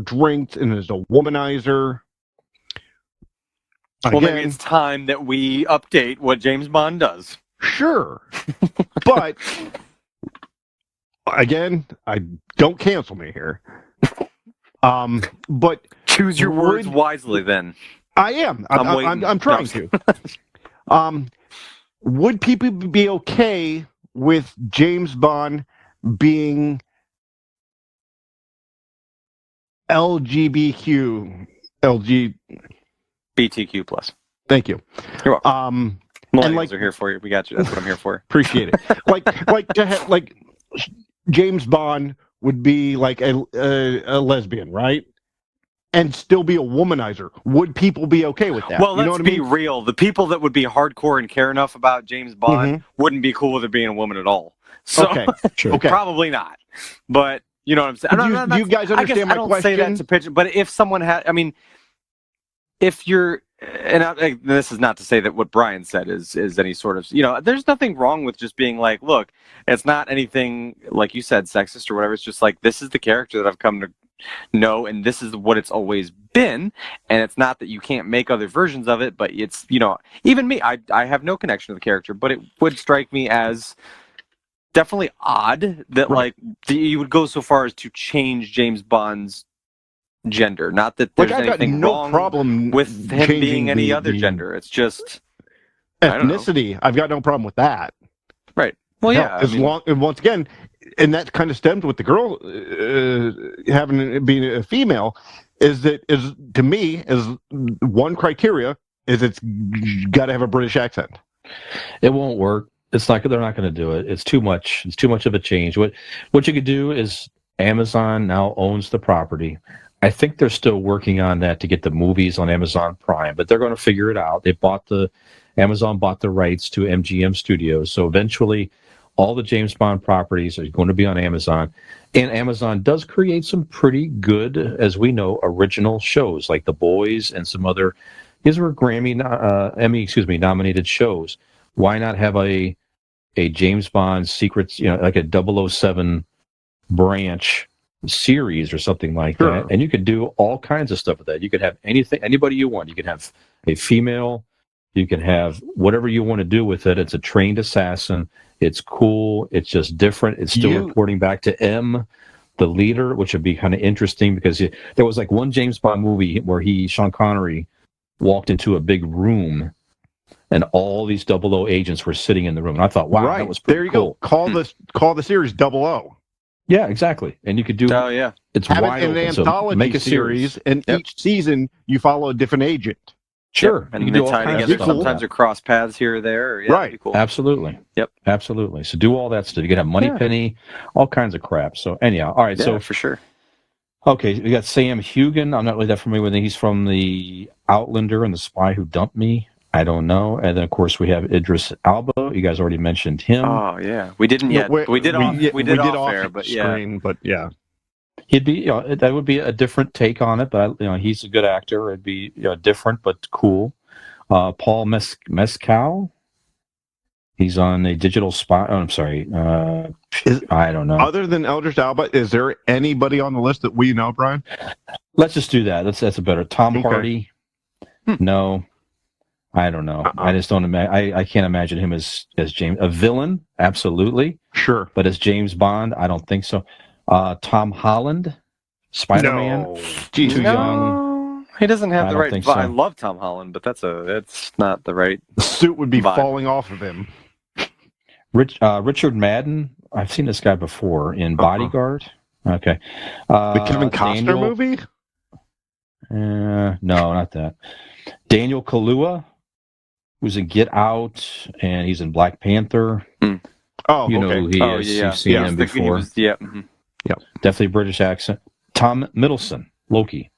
B: drinks and is a womanizer.
A: Well, maybe it's time that we update what James Bond does.
B: Sure. But, again, I don't cancel me here. But
A: choose your words wisely then.
B: I am. I'm trying to. would people be okay with James Bond being LGBTQ? LG.
A: BTQ plus.
B: Thank you.
A: You're welcome.
B: And
A: Millennials
B: like,
A: are here for you. We got you. That's what I'm here for.
B: appreciate it. like to have, like James Bond would be like a lesbian, right? And still be a womanizer. Would people be okay with that?
A: Well,
B: You know
A: let's
B: what I
A: be
B: mean?
A: real. The people that would be hardcore and care enough about James Bond
B: Mhm.
A: wouldn't be cool with it being a woman at all. So
B: Okay.
C: Sure.
B: Okay.
A: probably not. But you know what I'm saying?
B: Do you guys
A: I guess
B: understand
A: I
B: my
A: don't
B: question?
A: say that to pitch, but if someone had, I mean, if you're, this is not to say that what Brian said is any sort of, there's nothing wrong with just being like, look, it's not anything like you said, sexist or whatever. It's just like, this is the character that I've come to know, and this is what it's always been. And it's not that you can't make other versions of it, but it's, even me, I have no connection to the character, but it would strike me as definitely odd that
B: Right.
A: you would go so far as to change James Bond's gender. Not that there's
B: Like, I've got
A: anything
B: no
A: wrong
B: problem
A: with him
B: changing
A: being any
B: the
A: other gender. It's just I don't know.
B: ethnicity. I've got no problem with that.
A: Right. Well,
B: Hell,
A: yeah.
B: as long, and once again, and that kind of stems with the girl being a female, is to me is one criteria is it's got to have a British accent.
C: It won't work. It's not. They're not going to do it. It's too much. It's too much of a change. What you could do is Amazon now owns the property. I think they're still working on that to get the movies on Amazon Prime, but they're going to figure it out. Amazon bought the rights to MGM Studios, so eventually, all the James Bond properties are going to be on Amazon. And Amazon does create some pretty good, as we know, original shows like The Boys and some other. These were Emmy nominated shows. Why not have a James Bond secrets, like a 007 branch series or something like
B: Sure.
C: that? And you could do all kinds of stuff with that. You could have anybody you want. You could have a female. You can have whatever you want to do with it. It's a trained assassin. It's cool. It's just different. It's still reporting back to M, the leader, which would be kind of interesting because there was like one James Bond movie where Sean Connery walked into a big room and all these 00 agents were sitting in the room. And I thought, wow,
B: right.
C: that was pretty
B: there you
C: cool.
B: go. Call the series 00.
C: Yeah, exactly. And you could do.
A: Oh yeah.
C: It's
B: have
C: wide
B: it in an
C: open.
B: anthology
C: so make a
B: series, and
A: Yep.
B: each season you follow a different agent.
C: Sure.
A: And
C: you
A: they
C: can do all
A: tie
C: kinds of
A: together
C: stuff with
A: sometimes
C: that.
A: or cross paths here or there. Or, yeah,
B: Right.
A: that'd be cool.
C: Absolutely.
A: Yep.
C: Absolutely. So do all that stuff. You could have Moneypenny, all kinds of crap. So anyhow, all right.
A: Yeah,
C: So
A: for sure.
C: okay, we got Sam Hugan. I'm not really that familiar with him. He's from the Outlander and the Spy Who Dumped Me. I don't know. And then of course we have Idris Elba. You guys already mentioned him.
A: Oh yeah. We didn't yet. We did off air, but
B: screen,
A: yeah.
B: but yeah.
C: He'd be, that would be a different take on it, but he's a good actor. It'd be different but cool. Paul Mescal. He's on a Digital Spy. Oh, I'm sorry. I don't know.
B: Other than Idris Elba, is there anybody on the list that we know, Brian?
C: Let's just do that. That's a better. Tom
B: Okay.
C: Hardy. No, I don't know. I just don't imagine. I can't imagine him as James. A villain, absolutely.
B: Sure.
C: But as James Bond, I don't think so. Tom Holland, Spider-Man.
B: No.
C: Too
A: No,
C: young.
A: he doesn't have
C: I
A: the
C: don't
A: right
C: think
A: vibe.
C: so.
A: I love Tom Holland, but that's not the right.
B: The suit would be
A: Vibe.
B: falling off of him.
C: Richard Madden. I've seen this guy before in Bodyguard. Okay.
B: The Kevin Costner
C: Daniel,
B: movie?
C: no, not that. Daniel Kaluuya, who's in Get Out, and he's in Black Panther.
B: Oh,
C: You know
B: okay.
C: who he is.
A: Yeah.
C: You've seen him before.
A: Mhm.
C: Definitely British accent. Tom Middleton, Loki.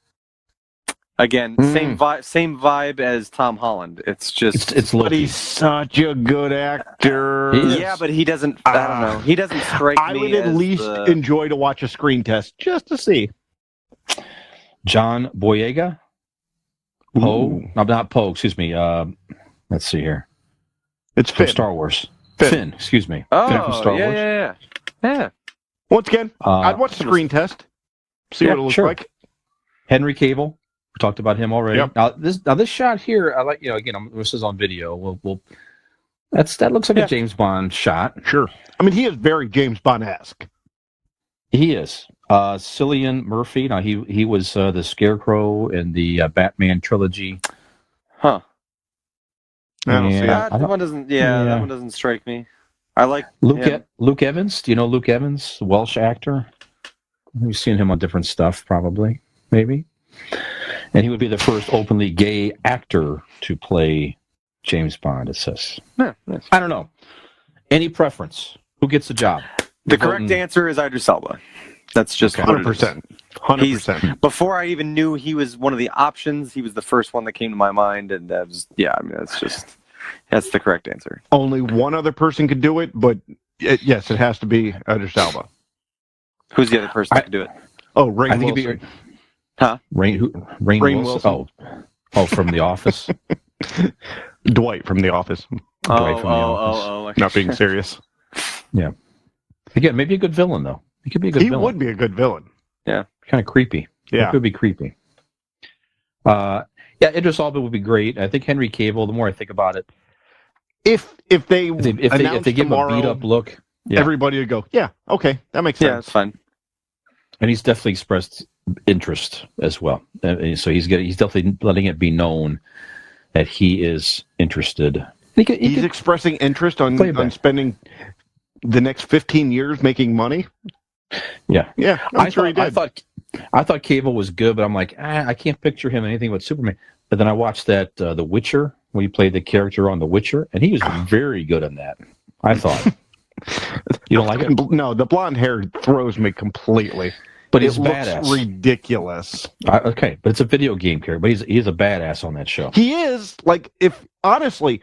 A: Again, same vibe as Tom Holland. It's just
C: It's
B: But
C: Loki.
B: he's such a good actor.
C: He is.
A: yeah, but he doesn't. I don't know. He doesn't strike me.
B: I would at
A: as
B: least enjoy to watch a screen test just to see.
C: John Boyega. Poe.
B: Ooh.
C: No, not Poe. Excuse me. Let's see here.
B: It's
C: From
B: Finn.
C: Star Wars.
B: Finn.
C: Finn. Excuse me.
A: Oh,
C: Finn from Star Wars.
A: yeah.
B: Once again, I'd watch the screen test. See
C: yeah,
B: what it looks
C: sure.
B: like.
C: Henry Cable. We talked about him already.
B: Yep.
C: Now this shot here, I like. Again, this is on video. We'll that looks like a James Bond shot.
B: Sure. I mean, he is very James Bond-esque.
C: He is. Cillian Murphy. Now he was the Scarecrow in the Batman trilogy.
A: Huh.
B: I don't see it.
C: Yeah.
A: That one doesn't. Yeah, that one doesn't strike me. I like him.
C: Luke Evans. Do you know Luke Evans, the Welsh actor? You've seen him on different stuff, probably, maybe. And he would be the first openly gay actor to play James Bond. It says.
A: Yeah, nice.
C: I don't know. Any preference? Who gets the job?
A: The correct answer is Idris Elba. That's just
C: Okay.
B: 100%. 100%.
A: Before I even knew he was one of the options, he was the first one that came to my mind, and that was that's the correct answer.
B: Only one other person could do it, but yes, it has to be Idris Elba.
A: Who's the other person that could do it?
B: Oh, Rainn
C: I think
B: Wilson.
C: it'd be Rainn Wilson. Oh, from The Office.
B: Dwight from The Office.
C: Dwight from The Office.
A: Okay.
B: Not being serious.
C: Yeah. Again, maybe a good villain though. He could be a good
B: He
C: villain.
B: would be a good villain.
A: Yeah.
C: Kind of creepy.
B: Yeah.
C: It could be creepy. Yeah, Idris Elba would be great. I think Henry Cavill. The more I think about it,
B: If they
C: if they give him a beat up look,
B: everybody would go, yeah, okay, that makes sense.
A: Yeah, it's fine.
C: and he's definitely expressed interest as well. So he's definitely letting it be known that he is interested.
B: He's expressing interest on spending the next 15 years making money.
C: Yeah,
B: yeah. I'm sure he did.
C: I thought Cable was good, but I'm like, I can't picture him anything but Superman. But then I watched that The Witcher, where he played the character on The Witcher, and he was very good in that. I thought. You don't like it?
B: No, the blonde hair throws me completely.
C: But he's
B: badass. Looks ridiculous.
C: Okay, but it's a video game character. But he's a badass on that show.
B: He is. Like, if honestly,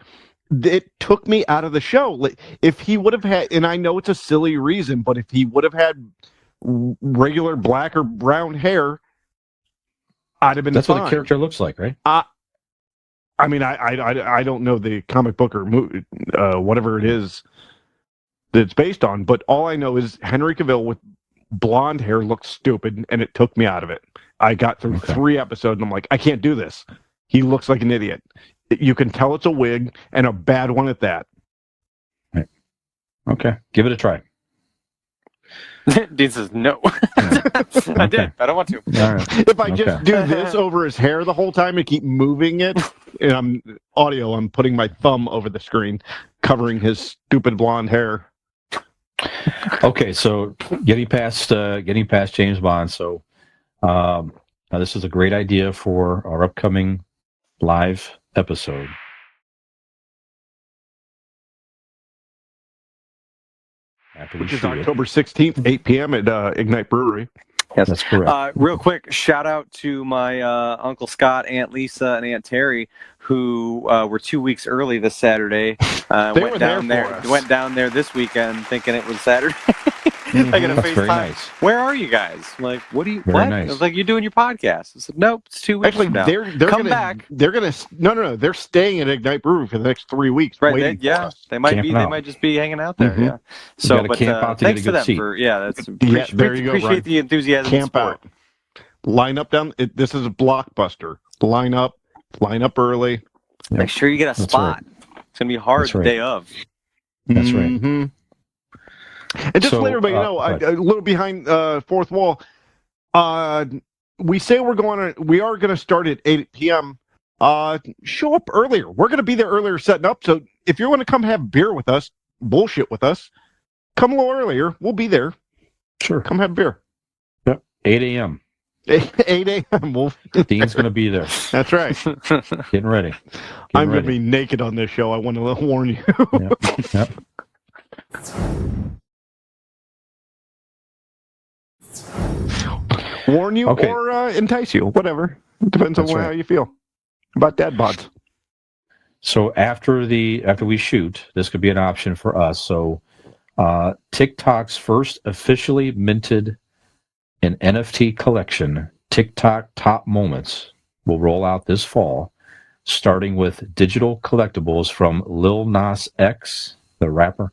B: it took me out of the show. Like, if he would have had, and I know it's a silly reason, but if he would have had regular black or brown hair, I'd have been.
C: That's
B: fine.
C: what the character looks like, right?
B: I mean, I don't know the comic book or movie, whatever it is that it's based on, but all I know is Henry Cavill with blonde hair looks stupid, and it took me out of it. I got through 3 episodes, and I'm like, I can't do this. He looks like an idiot. You can tell it's a wig, and a bad one at that.
C: Right. Okay, give it a try.
A: Dean says no. I did. I don't want to.
C: All right.
B: If I just do this over his hair the whole time and keep moving it, and I'm putting my thumb over the screen, covering his stupid blonde hair.
C: Okay, so getting past James Bond. So now this is a great idea for our upcoming live episode.
B: Which is October 16th, 8 p.m. at Ignite Brewery.
A: Yes,
C: that's correct.
A: Real quick, shout out to my Uncle Scott, Aunt Lisa, and Aunt Terry, who were 2 weeks early this Saturday. Went down there this weekend thinking it was Saturday. I got a FaceTime.
C: Nice.
A: Where are you guys? I'm like, what are you?
C: Very
A: what?
C: nice.
A: I was like, you're doing your podcast. I said, nope, it's 2 weeks.
B: Actually,
A: from now.
B: they're
A: Come
B: gonna,
A: back.
B: They're gonna no. They're staying at Ignite Brewery for the next 3 weeks.
A: Right? They might
C: Camping
A: be.
C: out.
A: They might just be hanging out there.
B: Mm-hmm.
A: Yeah. So,
C: gotta camp out to
A: thanks
C: get a
A: for
C: good
A: them
C: seat.
A: for that's
B: there you go,
A: appreciate
B: Brian.
A: the enthusiasm.
B: Camp out. Line up down. This is a blockbuster. Line up early.
C: Yep.
A: Make sure you get a
C: That's
A: spot.
C: right.
A: It's gonna be hard
C: That's
A: the
C: right.
A: day of.
C: That's right.
B: Mm-hmm. And just to let everybody know, a little behind fourth wall. We say we are going to start at 8 p.m. Show up earlier. We're going to be there earlier setting up. So if you want to come have beer with us, bullshit with us, come a little earlier. We'll be there.
C: Sure.
B: Come have beer.
C: Yep. 8 a.m.
B: 8 a.m.
C: Dean's going to be there.
B: That's right.
C: Getting ready.
B: I'm going to be naked on this show. I want to warn you.
C: Yep.
B: Warn you or entice you. Whatever. It depends on how you feel about dad bods.
C: So after we shoot, this could be an option for us. So TikTok's first officially minted an NFT collection, TikTok Top Moments, will roll out this fall, starting with digital collectibles from Lil Nas X, the rapper,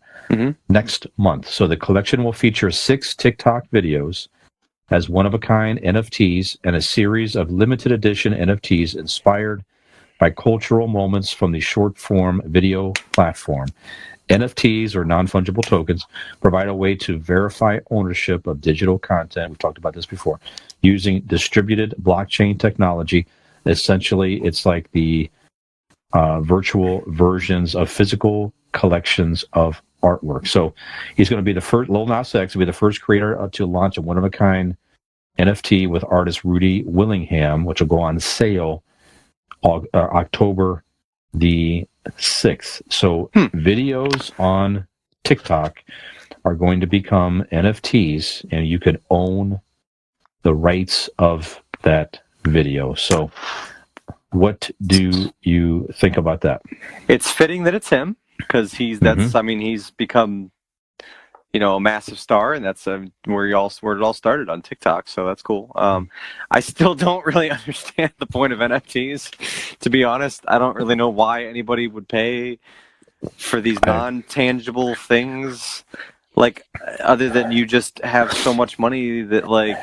C: next month. So the collection will feature 6 TikTok videos as one-of-a-kind NFTs and a series of limited edition NFTs inspired by cultural moments from the short-form video platform. NFTs, or non-fungible tokens, provide a way to verify ownership of digital content. We've talked about this before, using distributed blockchain technology. Essentially, it's like the virtual versions of physical collections of artwork. So he's going to be the first, Lil Nas X will be the first creator to launch a one-of-a-kind NFT with artist Rudy Willingham, which will go on sale October the 6th. So videos on TikTok are going to become NFTs, and you can own the rights of that video. So what do you think about that?
A: It's fitting that it's him because he's become, a massive star, and that's where it all started on TikTok. So that's cool. I still don't really understand the point of NFTs. To be honest, I don't really know why anybody would pay for these non-tangible things, like other than you just have so much money that like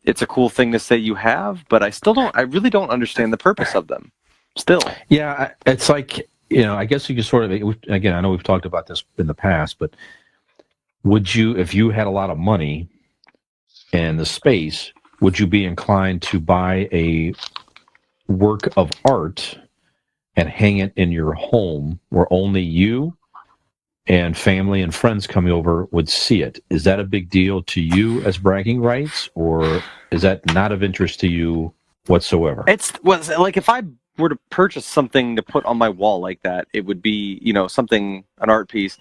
A: it's a cool thing to say you have. But I really don't understand the purpose of them. Still,
C: yeah, it's like I guess you could sort of, again, I know we've talked about this in the past, but would you, if you had a lot of money and the space, would you be inclined to buy a work of art and hang it in your home where only you and family and friends coming over would see it? Is that a big deal to you as bragging rights, or is that not of interest to you whatsoever?
A: Like if I were to purchase something to put on my wall like that, it would be, an art piece.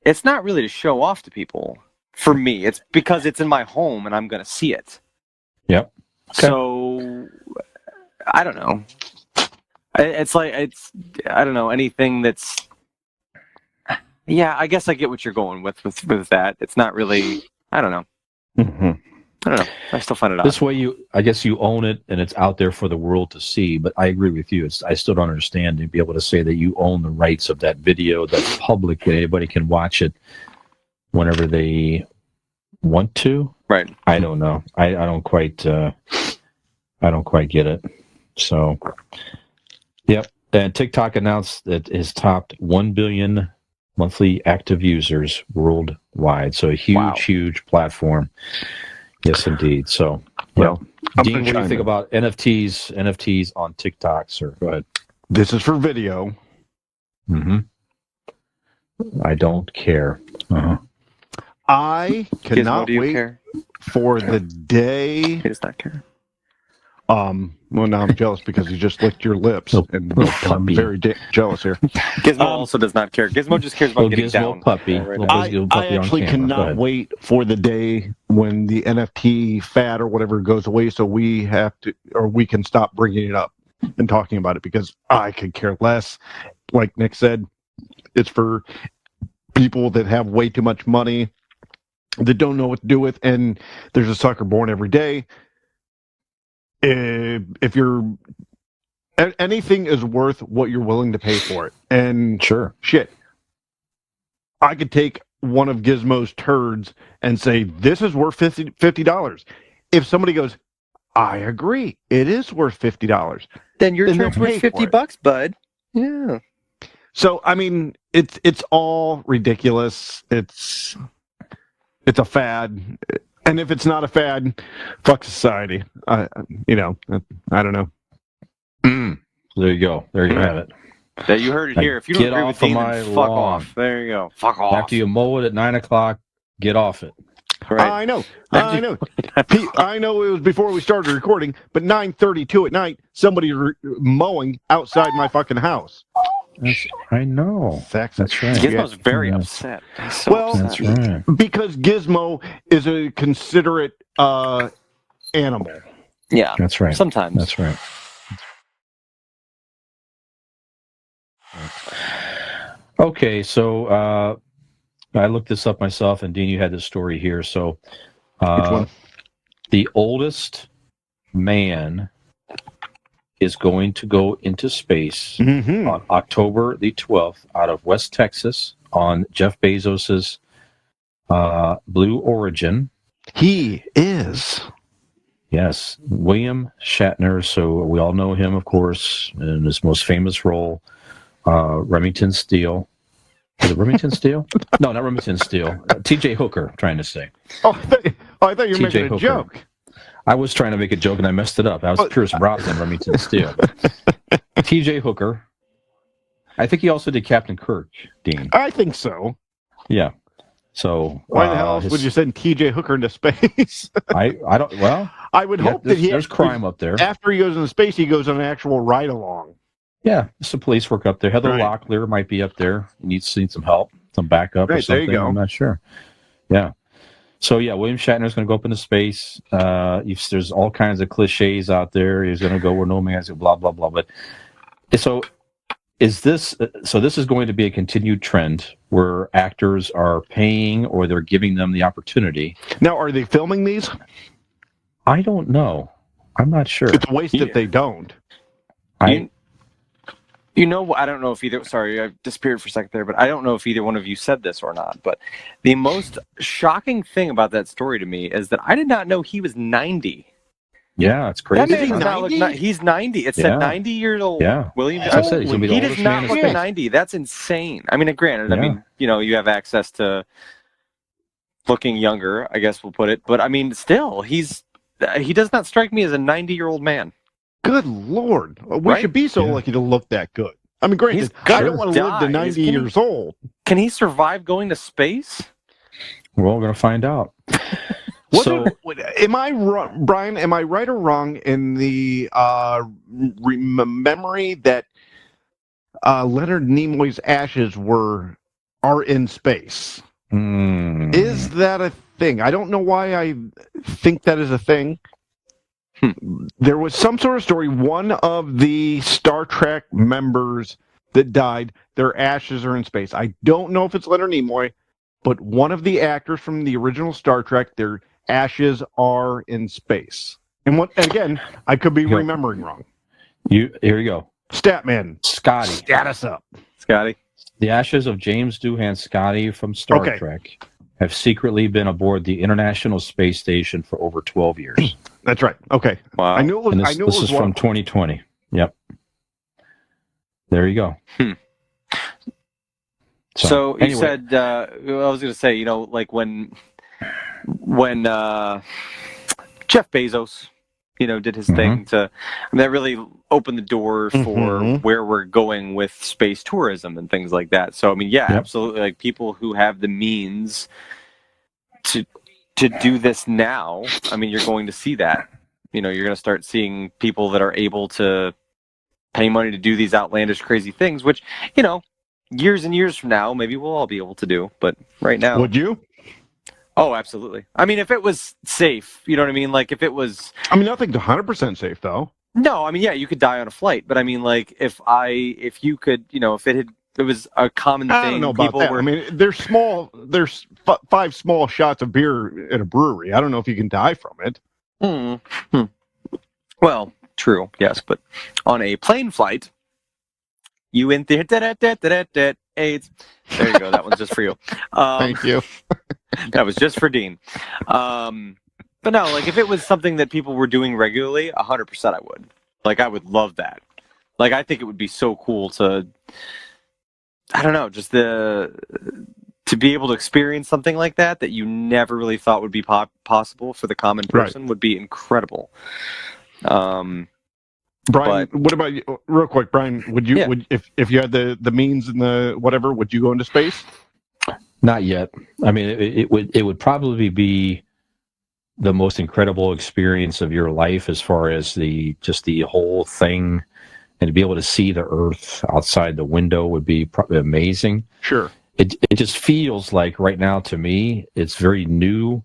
A: It's not really to show off to people. For me, it's because it's in my home and I'm going to see it.
C: Yep. Okay.
A: So, I don't know. I don't know, anything that's... Yeah, I guess I get what you're going with that. It's not really... I don't know.
B: Mm-hmm.
A: I don't know. I still find it odd.
C: This way, I guess you own it and it's out there for the world to see. But I agree with you. I still don't understand to be able to say that you own the rights of that video that's public, that anybody can watch it whenever they want to.
A: Right.
C: I don't know. I don't quite get it. So, yep. And TikTok announced that it has topped 1 billion monthly active users worldwide. So a huge platform. Yes, indeed. So,
B: well,
C: Dean, what do you think about NFTs on TikTok, sir? Go ahead.
B: This is for video.
C: Mm-hmm. I don't care. Uh-huh.
B: I cannot wait for the day.
A: He does not care.
B: Well, now I'm jealous because you just licked your lips, and I'm very jealous here.
A: Gizmo also does not care. Gizmo just cares about getting
C: Gizmo
A: down.
C: Puppy.
B: I actually cannot wait for the day when the NFT fad or whatever goes away, so we can stop bringing it up and talking about it, because I could care less. Like Nick said, it's for people that have way too much money, that don't know what to do with, and there's a sucker born every day. If anything is worth what you're willing to pay for it, and
C: sure,
B: shit, I could take one of Gizmo's turds and say this is worth $50. If somebody goes, I agree, it is worth $50,
A: then your turd's worth $50, bud. Yeah.
B: So I mean, it's all ridiculous. It's a fad. And if it's not a fad, fuck society. I don't know.
C: There you go. There you have it.
A: Yeah, you heard it here. If you don't agree with Dean, then fuck off. There you go. Fuck off.
C: After you mow it at 9:00, get off it.
B: Right. I know. I know it was before we started recording, but 9:32 at night, somebody mowing outside my fucking house.
C: I know.
B: That's
C: right.
A: Gizmo's very upset.
C: That's right.
B: Because Gizmo is a considerate animal.
A: Yeah,
C: that's right.
A: Sometimes.
C: That's right. Okay, so I looked this up myself, and Dean, you had this story here. So,
B: which one?
C: The oldest man is going to go into space on October the 12th out of West Texas on Jeff Bezos's Blue Origin.
B: He is.
C: Yes, William Shatner. So we all know him, of course, in his most famous role, Remington Steele. Is it Remington Steele? No, not Remington Steele. T.J. Hooker, I'm trying to say.
B: Oh, I thought you were making a joke.
C: I was trying to make a joke and I messed it up. I was Pierce Brosnan, Remington Steele. T.J. Hooker I think he also did Captain Kirk, Dean.
B: I think so.
C: Yeah. So
B: Why the hell else would you send T.J. Hooker into space?
C: I don't. Well,
B: I would hope that
C: there's crime up there.
B: After he goes into space, he goes on an actual ride along.
C: Yeah, some police work up there. Heather
B: Right.
C: Locklear might be up there. He needs some help, some backup or
B: Right, there you
C: something.
B: go.
C: I'm not sure. Yeah. So yeah, William Shatner's going to go up into space. There's all kinds of cliches out there. He's going to go where no man's blah blah blah. But so this is going to be a continued trend where actors are paying or they're giving them the opportunity.
B: Now, are they filming these?
C: I don't know. I'm not sure.
B: It's a waste if they don't.
A: I don't know if either. Sorry, I disappeared for a second there, but I don't know if either one of you said this or not. But the most shocking thing about that story to me is that I did not know he was 90.
C: Yeah, it's crazy.
A: That man does not look. He's 90. It said 90 years old.
C: Yeah,
A: William.
C: As I said, he's gonna be the
A: he does
C: oldest man
A: not
C: in
A: look
C: space.
A: 90. That's insane. I mean, granted, I mean, you have access to looking younger, I guess we'll put it. But I mean, still, he does not strike me as a 90-year-old man.
B: Good Lord. We should be so lucky to look that good. I mean, granted, I don't want to live to 90 years old.
A: Can he survive going to space?
C: We're all going to find out.
B: Am I wrong, Brian? Am I right or wrong in the memory that Leonard Nimoy's ashes are in space? Is that a thing? I don't know why I think that is a thing. There was some sort of story. One of the Star Trek members that died, their ashes are in space. I don't know if it's Leonard Nimoy, but one of the actors from the original Star Trek, their ashes are in space. And again, I could be remembering wrong.
C: Here you go.
B: Statman.
C: Scotty.
B: Stat us up.
A: Scotty.
C: The ashes of James Doohan Scotty from Star Trek have secretly been aboard the International Space Station for over 12 years.
B: That's right. Okay.
A: Wow.
B: I knew it was.
C: This is from 2020. Yep. There you go.
A: So
C: anyway.
A: You said, I was going to say, like when Jeff Bezos, did his thing that really opened the door for where we're going with space tourism and things like that. So, I mean, absolutely. Like people who have the means to do this now, I mean, you're going to see that. You're going to start seeing people that are able to pay money to do these outlandish, crazy things, which, years and years from now, maybe we'll all be able to do. But right now.
B: Would you?
A: Oh, absolutely. I mean, if it was safe, you know what I mean? Like if it was...
B: I mean, nothing's 100% safe, though.
A: No, I mean, yeah, you could die on a flight. But I mean, like if you could, if it was a common thing.
B: I don't know about that. I mean, there's 5 small shots of beer at a brewery. I don't know if you can die from it.
A: Well, true, yes, but on a plane flight, you in there, AIDS. There you go. That one's just for you.
B: Thank you.
A: That was just for Dean. But no, like if it was something that people were doing regularly, 100% I would. Like I would love that. Like I think it would be so cool to, I don't know, just to be able to experience something like that you never really thought would be possible for the common person would be incredible.
B: Brian, what about you? Real quick, Brian, would you if you had the means and the whatever, would you go into space?
C: Not yet. I mean, it would probably be the most incredible experience of your life as far as the whole thing, and to be able to see the Earth outside the window would be probably amazing.
B: Sure.
C: It just feels like right now to me it's very new,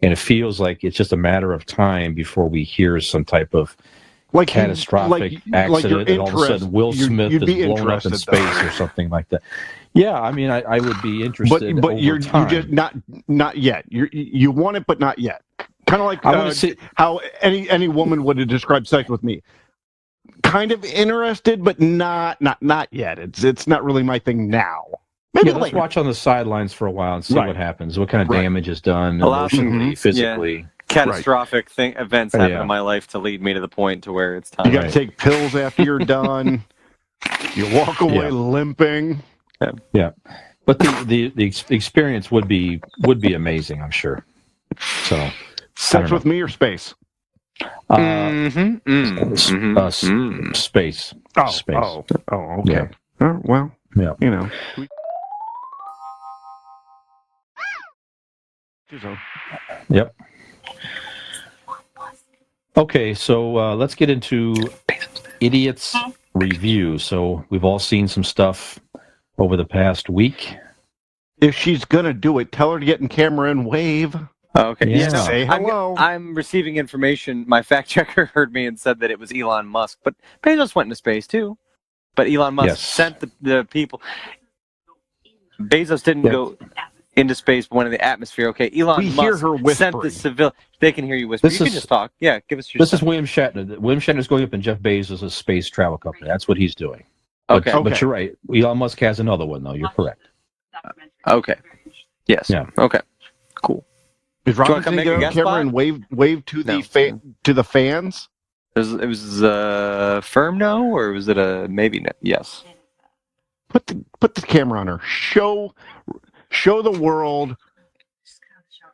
C: and it feels like it's just a matter of time before we hear some type of catastrophic accident, and all of a sudden Will Smith is blown up in space or something like that. Yeah, I mean, I would be interested. But
B: you're just not yet. You want it, but not yet. Kind of like how any woman would have described sex with me. Kind of interested, but not yet. It's not really my thing now. Maybe
C: let's watch on the sidelines for a while and see what happens. What kind of damage is done emotionally, physically.
A: Yeah. Catastrophic events happen in my life to lead me to the point to where it's time.
B: You got to take pills after you're done. You walk away limping.
C: Yeah, but the experience would be amazing, I'm sure. So,
B: sex with me or space?
C: Space.
B: Oh, okay.
C: Yeah.
B: Well,
C: Yeah.
B: You know.
C: Yep. Okay, so let's get into idiots review. So we've all seen some stuff over the past week.
B: If she's gonna do it, tell her to get in camera and wave.
A: Okay. Yeah. No.
B: Say hello.
A: I'm receiving information. My fact checker heard me and said that it was Elon Musk, but Bezos went into space too. But Elon Musk sent the people. Bezos didn't go into space, but went in the atmosphere. Okay. Elon
B: We
A: Musk
B: hear her
A: sent the
B: whispering.
A: civil. They can hear you whisper. You can just talk. Yeah. Give us your.
C: This is William Shatner. William Shatner is going up in Jeff Bezos' space travel company. That's what he's doing. But,
A: Okay.
C: But you're right. Elon Musk has another one, though. You're correct.
A: Okay. Yes.
C: Yeah.
A: Okay. Cool.
B: Is Robinson going to get on camera and wave to the fans?
A: It was a firm no, or was it a maybe no? Yes.
B: Put the camera on her. Show the world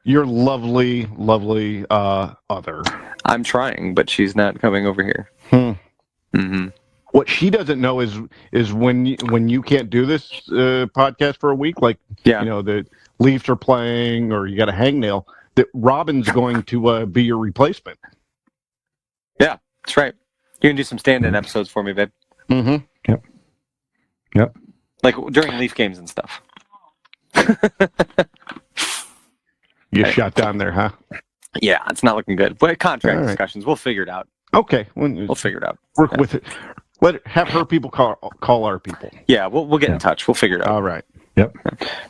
B: your lovely other.
A: I'm trying, but she's not coming over here. Mm-hmm.
B: What she doesn't know is when you can't do this podcast for a week, like the Leafs are playing or you got a hangnail, that Robin's going to be your replacement.
A: Yeah, that's right. You can do some stand-in episodes for me, babe.
B: Mm-hmm.
C: Yep.
A: Like during Leaf games and stuff.
B: You shut down there, huh?
A: Yeah, it's not looking good. But contract discussions, we'll figure it out.
B: Okay,
A: we'll figure it out.
B: Work with it. Have her people call our people.
A: Yeah, we'll get in touch. We'll figure it out.
B: All right.
C: Yep.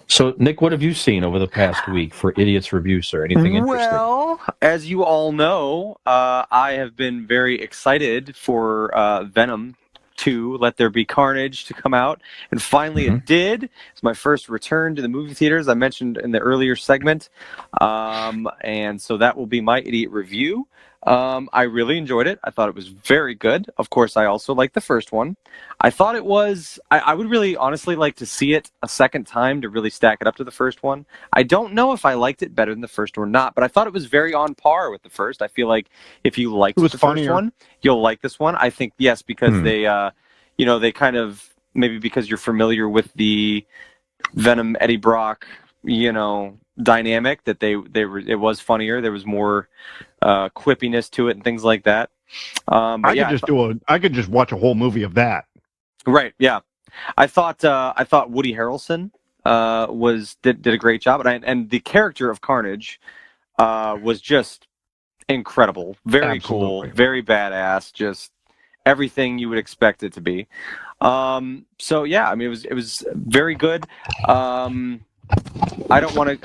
C: So, Nick, what have you seen over the past week for Idiots Review, sir? Anything interesting?
A: Well, as you all know, I have been very excited for Venom 2, Let There Be Carnage, to come out, and finally it did. It's my first return to the movie theaters, I mentioned in the earlier segment, and so that will be my idiot review. I really enjoyed it. I thought it was very good. Of course, I also liked the first one. I thought it was... I would really honestly like to see it a second time to really stack it up to the first one. I don't know if I liked it better than the first or not, but I thought it was very on par with the first. I feel like if you liked the first one, you'll like this one. I think, yes, because they, they kind of... Maybe because you're familiar with the Venom Eddie Brock, dynamic, that it was funnier. There was more quippiness to it and things like that.
B: I could just watch a whole movie of that.
A: Right. Yeah. I thought Woody Harrelson did a great job, and the character of Carnage was just incredible. Very cool. Very badass. Just everything you would expect it to be. So yeah, I mean, it was very good. I'm going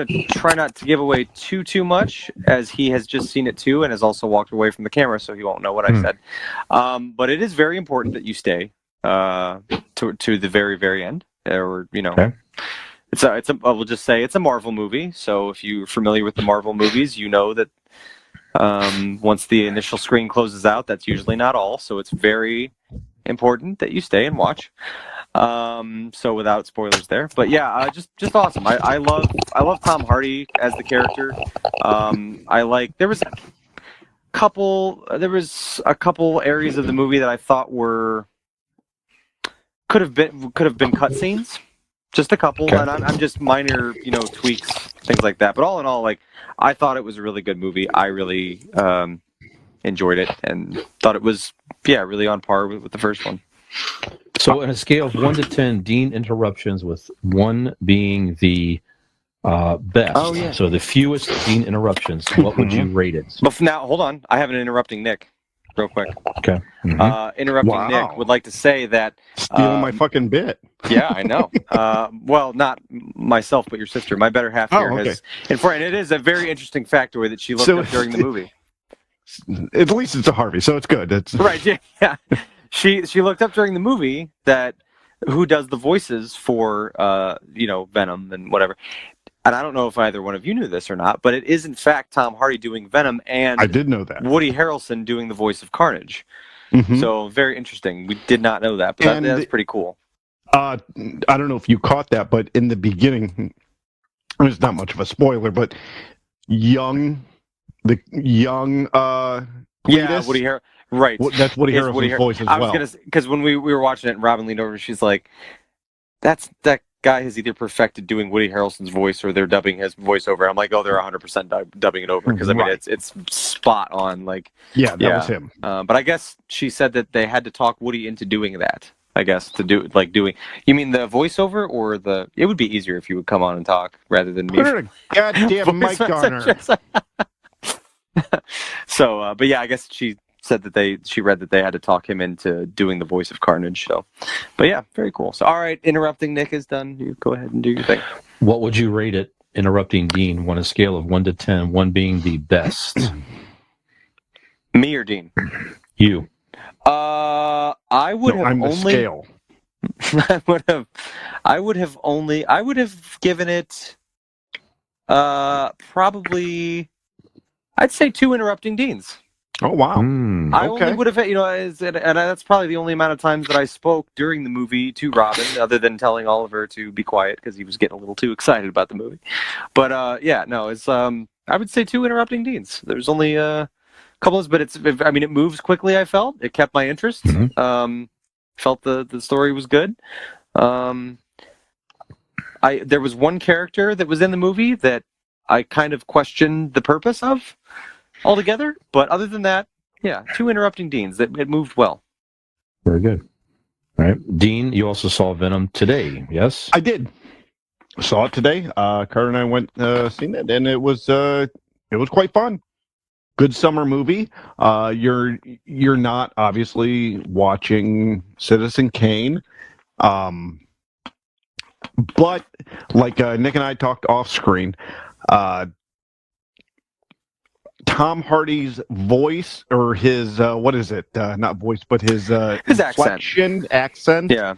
A: to try not to give away too much, as he has just seen it too and has also walked away from the camera, so he won't know what I said. But it is very important that you stay to the very, very end. Or,
C: Okay.
A: We'll just say it's a Marvel movie, so if you're familiar with the Marvel movies, you know that once the initial screen closes out, that's usually not all, so it's very important that you stay and watch. So without spoilers there, but yeah, just awesome. I love Tom Hardy as the character. There was a couple areas of the movie that I thought could have been cutscenes, just a couple, and I'm just minor, tweaks, things like that. But all in all, I thought it was a really good movie. I really enjoyed it and thought it was really on par with the first one.
C: So, on a scale of 1 to 10, Dean interruptions, with 1 being the best.
A: Oh, yeah.
C: So the fewest Dean interruptions. What would you rate it?
A: But now, hold on. I have an interrupting Nick, real quick.
C: Okay.
A: Interrupting Nick would like to say that
B: stealing my fucking bit.
A: Yeah, I know. Well, not myself, but your sister. My better half here has. And it is a very interesting factoid that she looked up during the movie.
B: At least it's a Harvey, so it's good. It's
A: right. Yeah. She looked up during the movie that who does the voices for Venom and whatever. And I don't know if either one of you knew this or not, but it is in fact Tom Hardy doing Venom, and
B: I did know that.
A: Woody Harrelson doing the voice of Carnage. Mm-hmm. So very interesting. We did not know that, but that's pretty cool.
B: I don't know if you caught that, but in the beginning, it's not much of a spoiler, but the young Cletus,
A: Woody Harrelson. Right.
B: That's Woody Harrelson's voice as well.
A: I was gonna, because when we were watching it and Robin leaned over, she's like, that guy has either perfected doing Woody Harrelson's voice or they're dubbing his voice over. I'm like, oh, they're 100% dubbing it over because I mean it's spot on. Like,
B: Yeah, that was him.
A: But I guess she said that they had to talk Woody into doing that. I guess to do like doing. You mean the voiceover or the? It would be easier if you would come on and talk rather than me.
B: Put a goddamn mic on her.
A: So, but yeah, I guess she said that she read that they had to talk him into doing the voice of Carnage. So, but yeah, very cool. So, all right, interrupting Nick is done. You go ahead and do your thing.
C: What would you rate it? Interrupting Dean on a scale of 1 to 10, 1 being the best.
A: Me or Dean?
C: You.
A: I would have
B: I'm the
A: only.
B: Scale.
A: I would have given it. Probably. I'd say 2 interrupting Deans.
B: Oh wow!
A: I only would have, and that's probably the only amount of times that I spoke during the movie to Robin, other than telling Oliver to be quiet because he was getting a little too excited about the movie. But it's I would say 2 interrupting Deans. There's only a couple of, but it moves quickly. I felt it kept my interest. Felt the story was good. There was one character that was in the movie that I kind of questioned the purpose of altogether, but other than that, yeah, 2 interrupting Deans. It moved well.
C: Very good. All right, Dean, you also saw Venom today, yes?
B: I did. Saw it today. Carter and I went seen it, and it was quite fun. Good summer movie. You're not obviously watching Citizen Kane, but like Nick and I talked off screen. Tom Hardy's voice, or his what is it? Not voice, but his accent.
A: Yeah,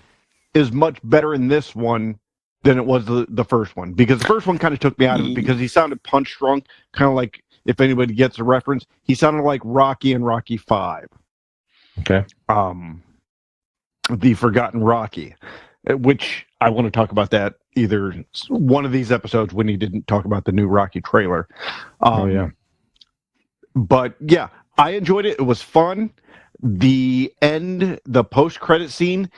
B: is much better in this one than it was the first one, because the first one kind of took me out of it because he sounded punch drunk, kind of like, if anybody gets a reference, he sounded like Rocky in Rocky 5.
C: Okay.
B: The Forgotten Rocky, which I want to talk about that either one of these episodes when he didn't talk about the new Rocky trailer.
C: Yeah.
B: But yeah, I enjoyed it. It was fun. The post-credit scene,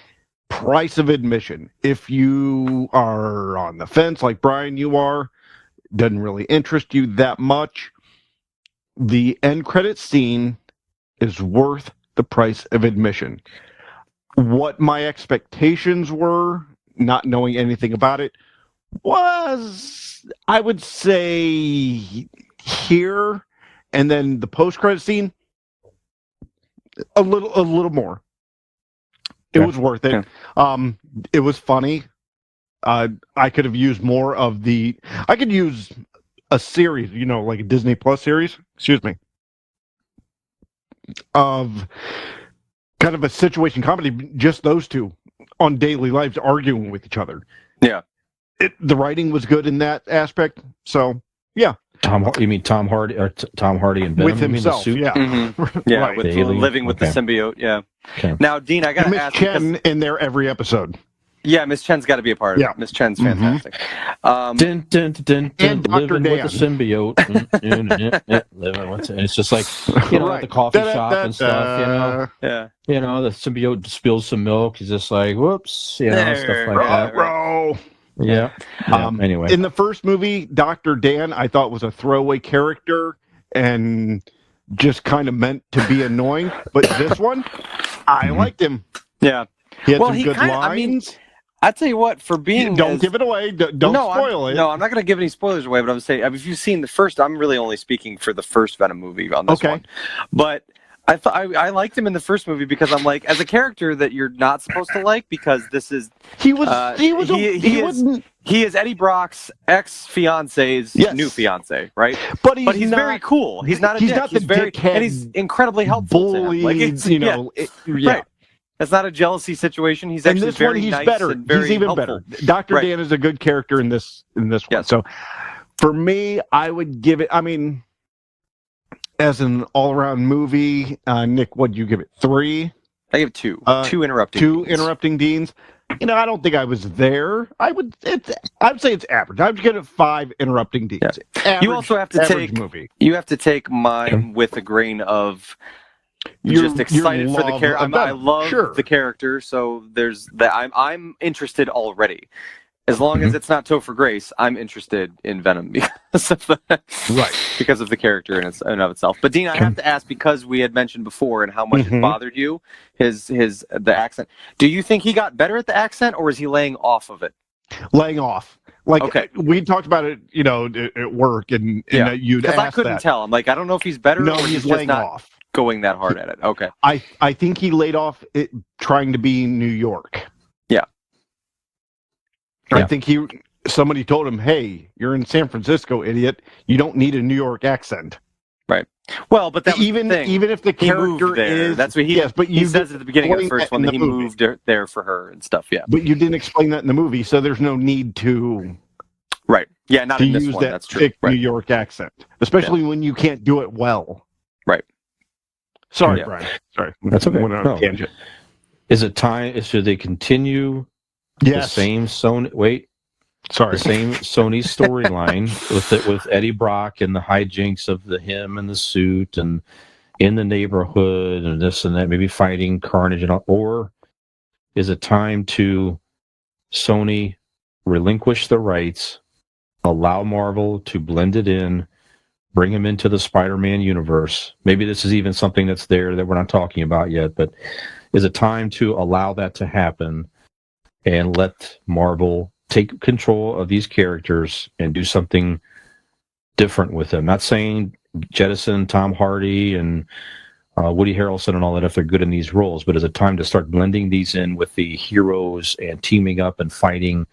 B: price of admission. If you are on the fence like Brian, you are, doesn't really interest you that much, the end credit scene is worth the price of admission. What my expectations were, not knowing anything about it, was, I would say, here, and then the post-credit scene, a little more. It was worth it.
A: Yeah.
B: It was funny. I could have used more of I could use a series, like a Disney Plus series, of kind of a situation comedy, just those two on daily lives arguing with each other.
A: Yeah.
B: The writing was good in that aspect. So, yeah.
C: You mean Tom Hardy or Tom Hardy and Venom?
B: With himself,
C: yeah.
A: Mm-hmm. Yeah,
B: right.
A: with living with the symbiote, yeah.
B: Okay.
A: Now, Dean, I got to ask...
B: Miss Chen in there every episode.
A: Yeah, Miss Chen's got to be a part of it. Miss Chen's fantastic.
C: Dun, dun, dun,
B: and Dr.
C: living
B: Dan.
C: with the symbiote. Living with and it's just like, at the coffee shop and stuff,
A: Yeah.
C: The symbiote spills some milk. He's just like, whoops, stuff like that.
B: Bro.
C: Yeah. Anyway.
B: In the first movie, Dr. Dan, I thought was a throwaway character and just kind of meant to be annoying. But this one, I liked him.
A: Yeah.
B: He had some good lines.
A: I tell you what, for being...
B: Don't give it away. Don't spoil it.
A: No, I'm not going to give any spoilers away, but I'm saying, if you've seen the first... I'm really only speaking for the first Venom movie on this one. But I liked him in the first movie because I'm like, as a character that you're not supposed to like, because this is... He is Eddie Brock's ex-fiance's new fiance, right? But he's very cool. He's not a dick.
B: Not the dickhead,
A: and he's incredibly helpful
B: bully,
A: to him. Right. It's not a jealousy situation. He's actually very nice and very
B: He's even
A: helpful.
B: better. Dr. Dan is a good character in this one.
A: Yes.
B: So for me, I would give it, as an all-around movie, Nick, what'd you give it? 3?
A: I give 2. 2 interrupting.
B: 2 interrupting Deans. I don't think I was there. I'd say it's average. I would give it 5 interrupting Deans.
A: Yeah. You also have to take
B: movie.
A: You have to take mine with a grain of just excited for the character. I love
B: Sure.
A: the character, so there's that. I'm interested already. As long as it's not Topher Grace, I'm interested in Venom because of because of the character in and of itself. But Dean, I have to ask, because we had mentioned before and how much it bothered you, the accent. Do you think he got better at the accent, or is he laying off of it?
B: Laying off. Like,
A: okay.
B: We talked about it, at work, and you'd ask
A: I couldn't tell. I'm like, I don't know if he's better or
B: he's
A: just
B: laying
A: not
B: off.
A: Going that hard at it. Okay.
B: I think he laid off it trying to be New York.
A: Yeah.
B: I think somebody told him, "Hey, you're in San Francisco, idiot. You don't need a New York accent."
A: Right. Well, but that was
B: even if the character is
A: that's what he.
B: Yes, but
A: he says at the beginning of the first one that he moved there for her and stuff. Yeah.
B: But you didn't explain that in the movie, so there's no need to.
A: Right. Yeah. Not
B: to
A: in this
B: use
A: one.
B: that
A: That's true.
B: thick New York accent, especially when you can't do it well.
A: Right.
B: Sorry, Brian. Sorry.
C: That's okay.
B: No.
C: Is it time? Should they continue the same Sony? Wait.
B: Sorry.
C: The same Sony storyline with Eddie Brock and the hijinks of him and the suit and in the neighborhood and this and that, maybe fighting Carnage and all, or is it time to Sony relinquish the rights, allow Marvel to blend it in, bring him into the Spider-Man universe? Maybe this is even something that's there that we're not talking about yet, but is it time to allow that to happen and let Marvel take control of these characters and do something different with them? Not saying jettison Tom Hardy and Woody Harrelson and all that if they're good in these roles, but is it time to start blending these in with the heroes and teaming up and fighting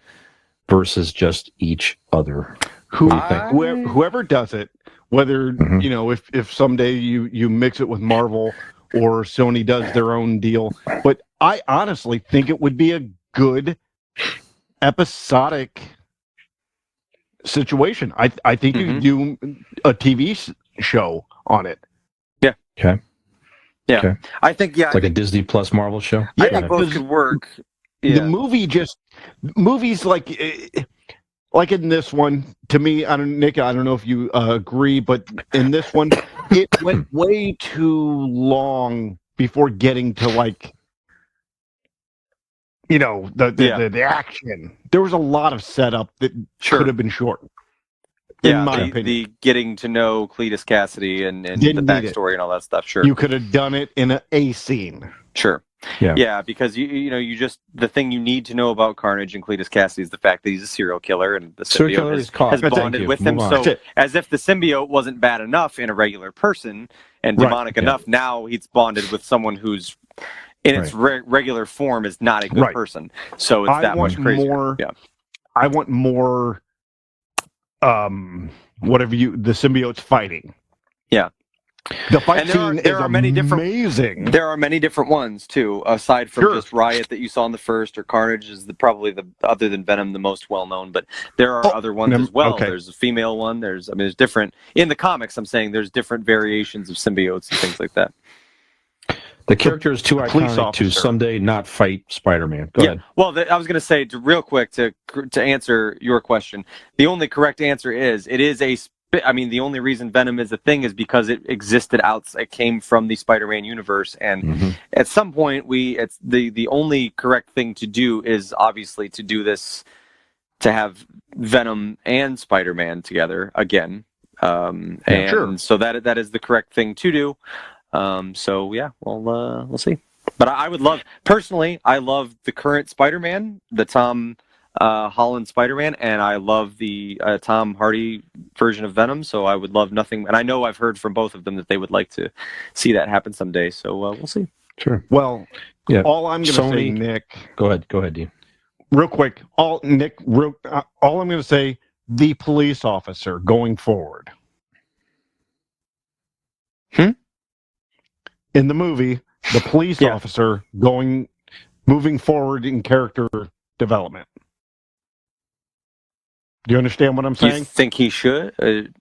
C: versus just each other?
B: Whoever does it, whether if someday you mix it with Marvel or Sony does their own deal, but I honestly think it would be a good episodic situation. I think you could do a TV show on it.
A: Yeah.
C: Okay.
A: Yeah.
C: Okay.
A: I think
C: like a Disney Plus Marvel show.
A: Yeah, I think both could work.
B: The movies like in this one, to me, Nick, I don't know if you agree, but in this one, it went way too long before getting to the action. There was a lot of setup that could have been shortened.
A: Yeah, the getting to know Cletus Cassidy and the backstory and all that stuff. Sure,
B: you could have done it in a scene.
A: Sure. Yeah, because you just the thing you need to know about Carnage and Cletus Cassidy is the fact that he's a serial killer and the symbiote has bonded with him. So as if the symbiote wasn't bad enough in a regular person and demonic enough, now he's bonded with someone who's in its regular form is not a good person. So it's that much crazier.
B: I want more. The symbiote's fighting. Yeah. The fight scene is amazing.
A: There are many different ones too, aside from just Riot that you saw in the first, or Carnage is probably other than Venom the most well known. But there are other ones as well. Okay. There's a female one. There's different in the comics. I'm saying there's different variations of symbiotes and things like that.
C: The character is too iconic to someday not fight Spider-Man. Go ahead.
A: Well, I was going to say real quick to answer your question. The only correct answer is the only reason Venom is a thing is because it existed it came from the Spider-Man universe, and at some point it's the only correct thing to do is obviously to do this, to have Venom and Spider-Man together again, so that is the correct thing to do. We'll see. But I would love, personally, I love the current Spider-Man, the Tom Holland Spider-Man, and I love the Tom Hardy version of Venom, so I would love nothing. And I know I've heard from both of them that they would like to see that happen someday, so we'll see.
C: Sure.
B: Well, all I'm going to say, Nick...
C: Go ahead, Dean.
B: Real quick, all I'm going to say, the police officer going forward. In the movie, the police officer moving forward in character development. Do you understand what I'm saying?
A: You think he should?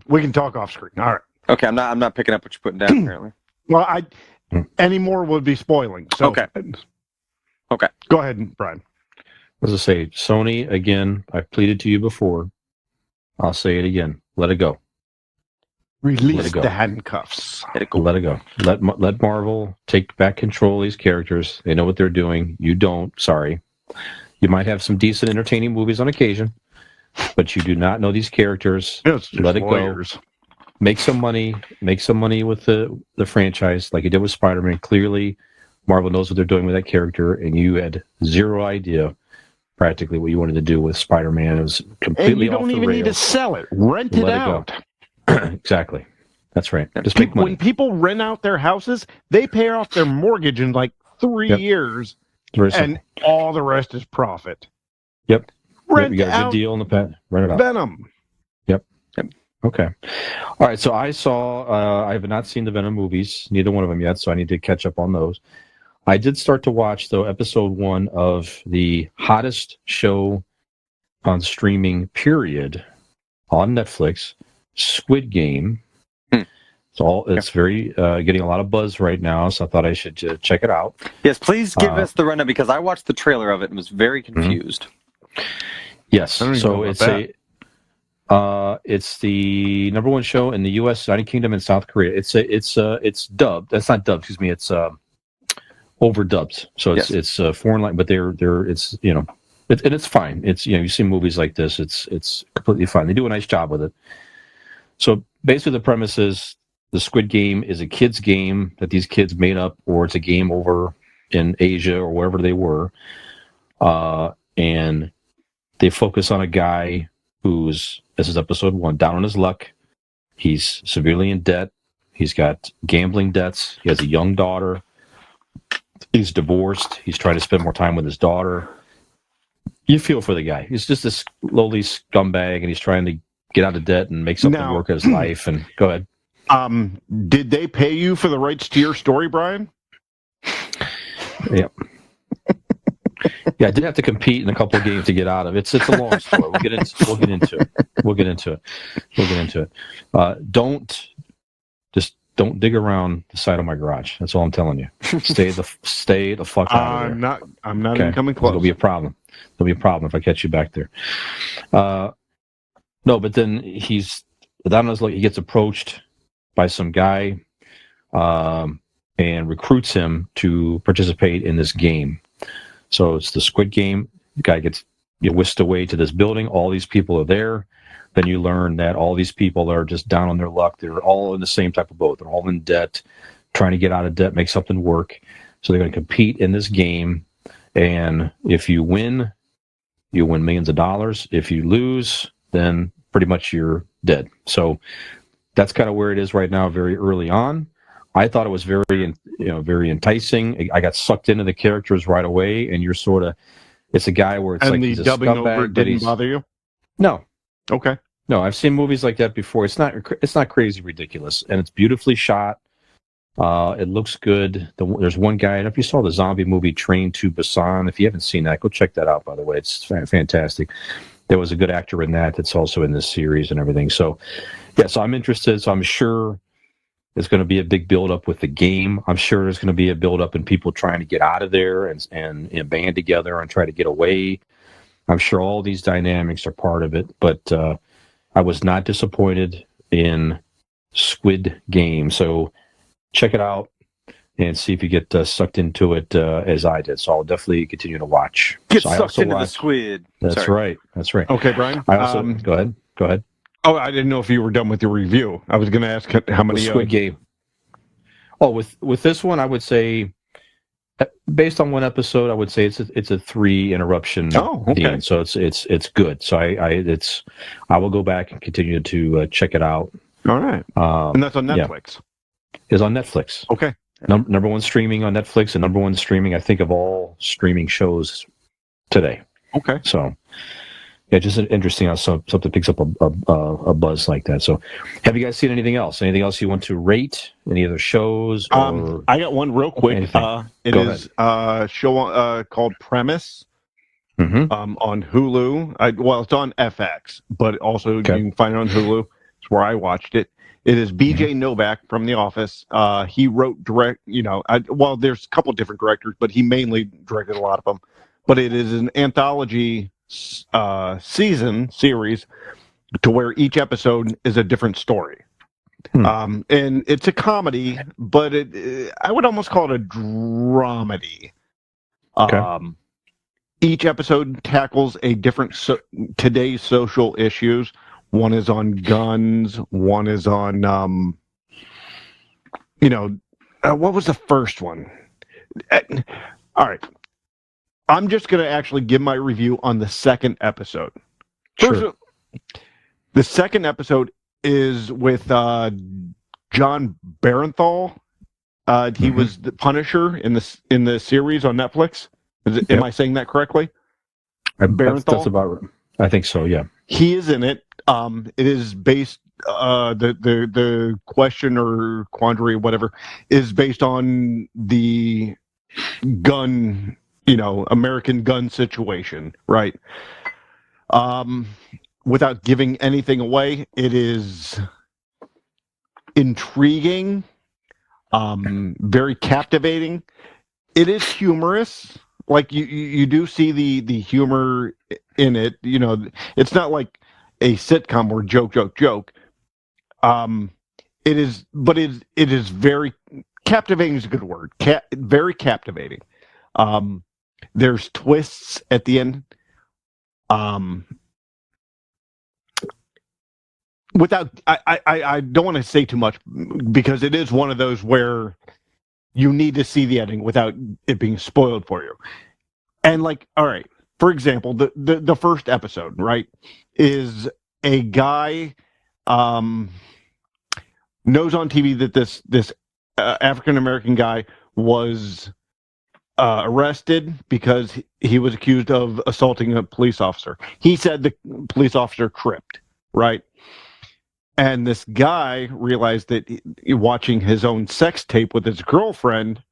B: We can talk off screen. All right.
A: Okay, I'm not picking up what you're putting down. Apparently.
B: Well, any more would be spoiling. So,
A: okay.
B: Go ahead, Brian.
C: As I say, Sony again. I've pleaded to you before. I'll say it again. Let it go.
B: Release
C: go.
B: the handcuffs.
A: Let it go.
C: Let it go. Let Marvel take back control of these characters. They know what they're doing. You don't. Sorry. You might have some decent, entertaining movies on occasion, but you do not know these characters.
B: It's just
C: Let it
B: lawyers.
C: go. Make some money. Make some money with the franchise, like you did with Spider-Man. Clearly, Marvel knows what they're doing with that character, and you had zero idea, practically, what you wanted to do with Spider-Man. It was completely
B: And you
C: off
B: don't
C: the
B: even need to
C: rails.
B: sell it. Rent it
C: Let it go.
B: out.
C: Exactly. That's right. Just make money.
B: When people rent out their houses, they pay off their mortgage in like 3
C: Yep.
B: years,
C: Very
B: and
C: simple.
B: all the rest is profit.
C: Yep.
B: Rent
C: You got a
B: out
C: good deal in the pet. Rent it out.
B: Venom.
C: Okay. All right. So I saw. I have not seen the Venom movies, neither one of them yet. So I need to catch up on those. I did start to watch though episode 1 of the hottest show on streaming period on Netflix, Squid Game. It's very getting a lot of buzz right now, so I thought I should check it out.
A: Yes, please give us the rundown because I watched the trailer of it and was very confused.
C: Yes,
B: I don't even
C: so
B: know
C: it's
B: about
C: it's the number 1 show in the U.S., United Kingdom, and South Korea. It's dubbed. That's not dubbed. Excuse me. It's overdubbed. So it's foreign language, but they're it's and it's fine. It's you see movies like this. It's completely fine. They do a nice job with it. So basically, the premise is the Squid Game is a kids' game that these kids made up, or it's a game over in Asia or wherever they were, and they focus on a guy who's, this is episode 1, down on his luck. He's severely in debt. He's got gambling debts. He has a young daughter. He's divorced. He's trying to spend more time with his daughter. You feel for the guy. He's just this lowly scumbag, and he's trying to get out of debt and make something work in his life. And go ahead.
B: Did they pay you for the rights to your story, Brian?
C: Yeah. Yeah, I did have to compete in a couple of games to get out of it. It's a long story. We'll get into it. Don't dig around the side of my garage. That's all I'm telling you. Stay the fuck out of there.
B: I'm not even coming close.
C: There'll be a problem. There'll be a problem if I catch you back there. No, but then he's down on his luck. He gets approached by some guy and recruits him to participate in this game. So it's the Squid Game. The guy gets whisked away to this building. All these people are there. Then you learn that all these people are just down on their luck. They're all in the same type of boat. They're all in debt, trying to get out of debt, make something work. So they're going to compete in this game. And if you win millions of dollars. If you lose, then pretty much you're dead. So that's kind of where it is right now, very early on. I thought it was very enticing. I got sucked into the characters right away, and you're sort of, it's a guy where it's
B: and
C: like
B: the
C: he's a
B: dubbing
C: scumbag,
B: over
C: but
B: didn't bother you?
C: No.
B: Okay.
C: No, I've seen movies like that before. It's not crazy ridiculous, and it's beautifully shot. It looks good. There's one guy, I don't know if you saw the zombie movie Train to Busan. If you haven't seen that, go check that out, by the way. It's fantastic. There was a good actor in that that's also in this series and everything. So, yeah, so I'm interested. So I'm sure there's going to be a big build-up with the game. I'm sure there's going to be a build-up in people trying to get out of there and band together and try to get away. I'm sure all these dynamics are part of it. But I was not disappointed in Squid Game. So check it out and see if you get sucked into it as I did. So I'll definitely continue to watch.
A: Get
C: so
A: sucked into the squid.
C: That's right.
B: Okay, Brian.
C: I also go ahead.
B: Oh, I didn't know if you were done with your review. I was going to ask how many
C: Squid Game. Oh, with this one, I would say, based on one episode, I would say it's a 3 interruption.
B: Oh, okay.
C: Theme, so it's good. So I will go back and continue to check it out.
B: All right. And that's on Netflix.
C: Yeah. It's on Netflix.
B: Okay.
C: Number 1 streaming on Netflix, and number 1 streaming, I think, of all streaming shows today.
B: Okay.
C: So, yeah, just interesting how something picks up a buzz like that. So, have you guys seen anything else? Anything else you want to rate? Any other shows? Or
B: I got one real quick. It is a show called Premise.
C: Mm-hmm.
B: On Hulu. It's on FX, but also you can find it on Hulu. It's where I watched it. It is B.J. Novak from The Office. He wrote, there's a couple different directors, but he mainly directed a lot of them. But it is an anthology series to where each episode is a different story. And it's a comedy, but I would almost call it a dramedy.
C: Okay.
B: Each episode tackles a different today's social issues. One is on guns. One is on, what was the first one? All right. I'm just going to actually give my review on the second episode.
C: Sure.
B: The second episode is with John Barenthal. He was the Punisher in the series on Netflix. Am I saying that correctly?
C: That's about. I think so. Yeah.
B: He is in it. It is based. The question or quandary, whatever, is based on the gun, American gun situation, right? Without giving anything away, it is intriguing, very captivating. It is humorous. Like you do see the humor in it. It's not like a sitcom where joke. It is, but it is very captivating. Is a good word. Very captivating. There's twists at the end. I don't want to say too much because it is one of those where you need to see the ending without it being spoiled for you. And all right, for example, the first episode, right, is a guy knows on TV that this African American guy was arrested because he was accused of assaulting a police officer. He said the police officer tripped, right? And this guy realized that watching his own sex tape with his girlfriend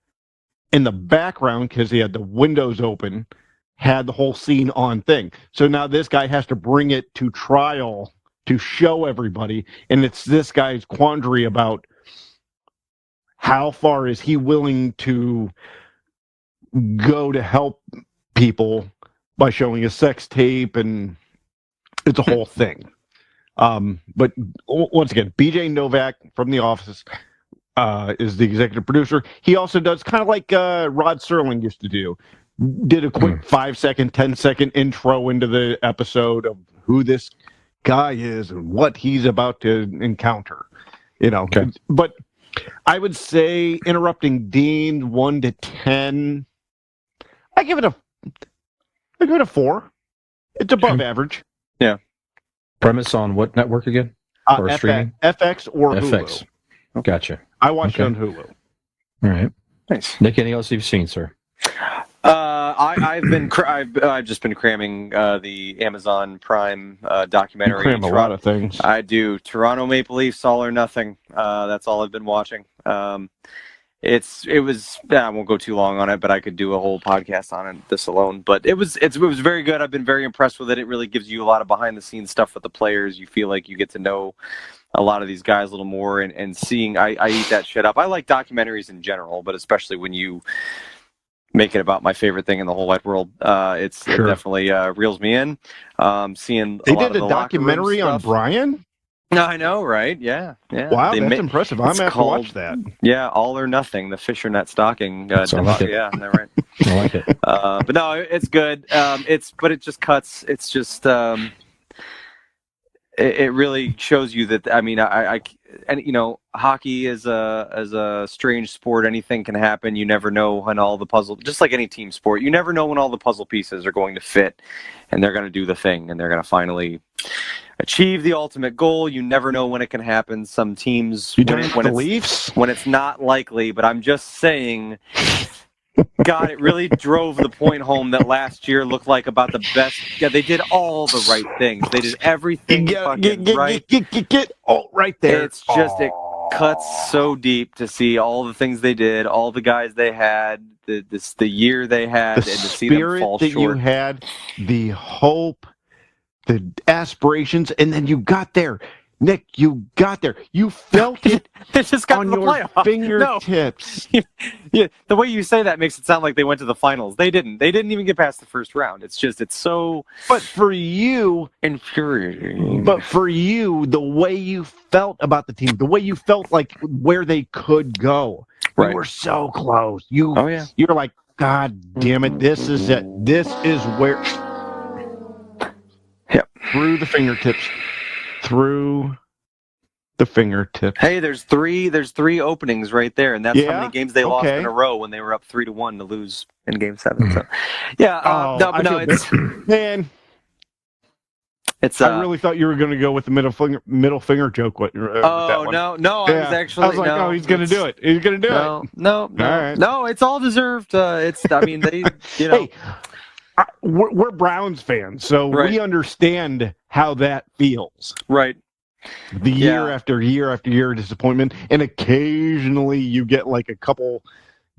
B: in the background, because he had the windows open, had the whole scene on thing. So now this guy has to bring it to trial to show everybody. And it's this guy's quandary about how far is he willing to go to help people by showing a sex tape, and it's a whole thing. But once again, BJ Novak from The Office is the executive producer. He also does kind of like Rod Serling used to do. Did a quick 5-second, 10-second intro into the episode of who this guy is and what he's about to encounter.
C: Okay.
B: But I would say, interrupting Dean, 1 to 10. I give it a 4. It's above average.
A: Yeah.
C: Premise on what network again? Or streaming?
B: FX or
C: FX.
B: Hulu.
C: Gotcha.
B: I watched it on Hulu.
C: All right.
A: Nice.
C: Nick, anything else you've seen, sir?
A: I've just been cramming the Amazon Prime documentary.
B: You cram a lot of things.
A: I do. Toronto Maple Leafs, All or Nothing. That's all I've been watching. It was. I won't go too long on it, but I could do a whole podcast on it, this alone. But it was very good. I've been very impressed with it. It really gives you a lot of behind the scenes stuff with the players. You feel like you get to know a lot of these guys a little more, and seeing. I eat that shit up. I like documentaries in general, but especially when you make it about my favorite thing in the whole wide world. It definitely reels me in. Seeing
B: they
A: a lot
B: did
A: of the
B: a documentary on Brian.
A: I know, right? Yeah.
B: Wow, that's impressive. I'm gonna have to watch that.
A: Yeah, All or Nothing, the fisher net stocking.
C: I like it.
A: Yeah, right.
C: I like it.
A: But no, it's good. But it just cuts. It's just. It really shows you that. I mean, and hockey is a strange sport. Anything can happen. You never know when all the puzzle, just like any team sport, you never know when all the puzzle pieces are going to fit, and they're going to do the thing, and they're going to finally achieve the ultimate goal. You never know when it can happen. Some teams, when it's not likely. But I'm just saying. God, it really drove the point home that last year looked like about the best. Yeah, they did all the right things. They did everything right.
B: Get right there.
A: It's just it cuts so deep to see all the things they did, all the guys they had, the year they had, and to see them fall
B: that
A: short.
B: You had, the hope, the aspirations, and then you got there. Nick, you got there. You felt it
A: They just got
B: on
A: to the
B: your
A: playoffs.
B: fingertips.
A: No. Yeah, the way you say that makes it sound like they went to the finals. They didn't. They didn't even get past the first round. It's so
B: But for you,
A: infuriating.
B: the way you felt about the team, the way you felt like where they could go,
A: Right.
B: you were so close.
A: Oh yeah.
B: You're like, God damn it, this is it. This is where.
A: Yep.
B: Through the fingertips. Through the fingertips.
A: Hey, there's three openings right there, and that's how many games they lost in a row when they were up 3-1 to lose in Game 7. So, yeah, it's
B: man.
A: It's.
B: I really thought you were going to go with the middle finger joke. With that one.
A: No! I was
B: like, no, he's going to do it. He's going to do it.
A: No.
B: Right.
A: No, it's all deserved. I mean, they.
B: Hey, we're Browns fans, so we understand how that feels.
A: Right.
B: The year after year after year of disappointment, and occasionally you get like a couple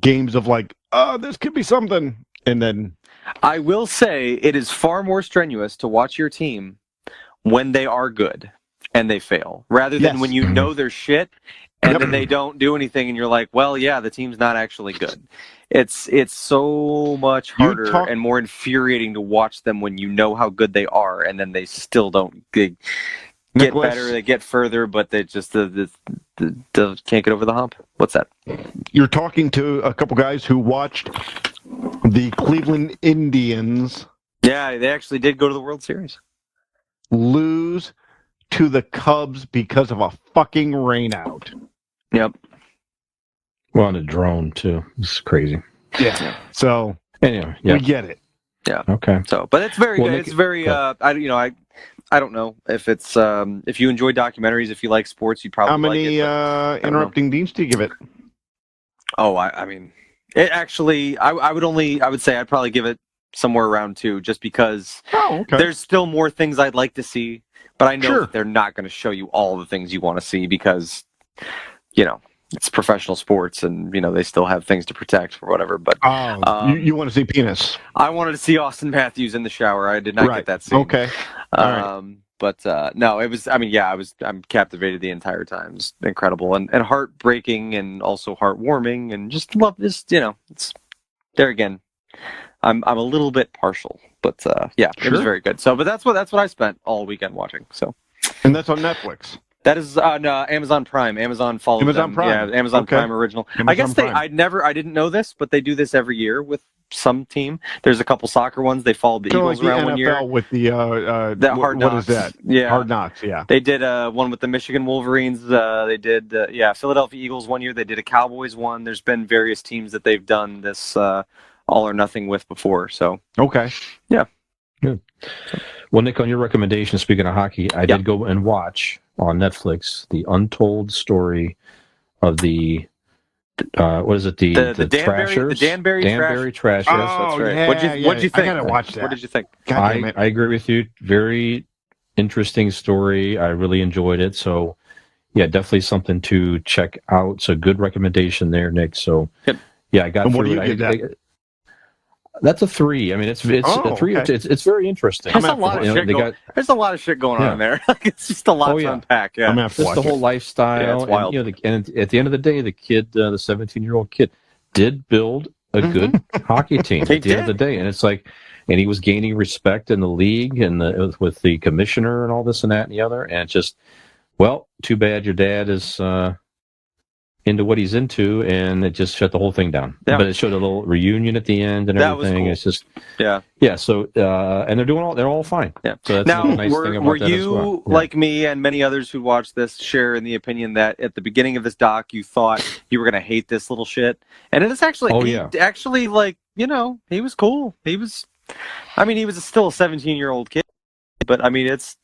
B: games of like, oh, this could be something, and then.
A: I will say it is far more strenuous to watch your team when they are good and they fail, rather than when you know they're shit and then they don't do anything and you're like, well, yeah, the team's not actually good. It's so much harder and more infuriating to watch them when you know how good they are and then they still don't get better, they get further, but they just can't get over the hump. What's that?
B: You're talking to a couple guys who watched the Cleveland Indians.
A: Yeah, they actually did go to the World Series.
B: Lose to the Cubs because of a fucking rainout.
A: Yep.
C: Well, on a drone too. It's crazy.
B: Yeah. So
C: anyway,
B: we get it.
A: Yeah.
C: Okay.
A: So, but it's very good. It's very. I don't know if it's if you enjoy documentaries, if you like sports, you probably.
B: How many interrupting Deans do you give it?
A: Oh, I mean, it actually, I would say I'd probably give it somewhere around 2, just because there's still more things I'd like to see, but I know that they're not going to show you all the things you want to see because, it's professional sports and, they still have things to protect or whatever. But
B: you want to see penis?
A: I wanted to see Austin Matthews in the shower. I did not get that scene.
B: Okay.
A: But no, it was. I mean, I'm captivated the entire time. It's incredible and heartbreaking and also heartwarming and just love this. It's there again. I'm a little bit partial, but it was very good. So, but that's what I spent all weekend watching. So,
B: and that's on Netflix.
A: That is on Amazon Prime. Amazon followed
B: Amazon
A: them.
B: Prime.
A: Yeah, Amazon Prime original.
B: Amazon
A: I guess
B: Prime.
A: I didn't know this, but they do this every year with some team. There's a couple soccer ones. They followed the Eagles
B: like
A: around
B: the
A: one year.
B: NFL with the
A: Hard Knocks.
B: What is that?
A: Yeah,
B: Hard Knocks. Yeah.
A: They did one with the Michigan Wolverines. They did Philadelphia Eagles one year. They did a Cowboys one. There's been various teams that they've done this all or nothing with before. So
B: okay.
A: Yeah.
C: Good. Well, Nick, on your recommendation, speaking of hockey, I did go and watch on Netflix the untold story of the what is it? The Trashers?
A: The Danbury
C: Trashers.
A: Oh, that's right.
B: Yeah,
A: what'd you think?
B: I gotta watch that.
A: What did you think?
C: I agree with you. Very interesting story. I really enjoyed it. So, yeah, definitely something to check out. So, good recommendation there, Nick. So, yeah, I got.
B: And what do you give that?
C: That's a 3. I mean, it's a 3.
B: Okay.
C: It's very interesting.
A: There's a lot of shit going on there. It's just a lot to unpack. Yeah,
B: just
C: the whole lifestyle.
A: Yeah, it's wild.
C: And at the end of the day, the kid, the 17-year-old kid, did build a good hockey team at the end of the day, and it's like, and he was gaining respect in the league and with the commissioner and all this and that and the other, and it's just, well, too bad your dad is into what he's into, and it just shut the whole thing down. Yeah. But it showed a little reunion at the end and everything. That was cool. It's just So and they're all fine.
A: Yeah.
C: So that's a nice thing about that as well.
A: Were you like me and many others who watched this share in the opinion that at the beginning of this doc you thought you were gonna hate this little shit, and it is actually actually like he was cool. He was still a 17-year-old kid, but I mean it's.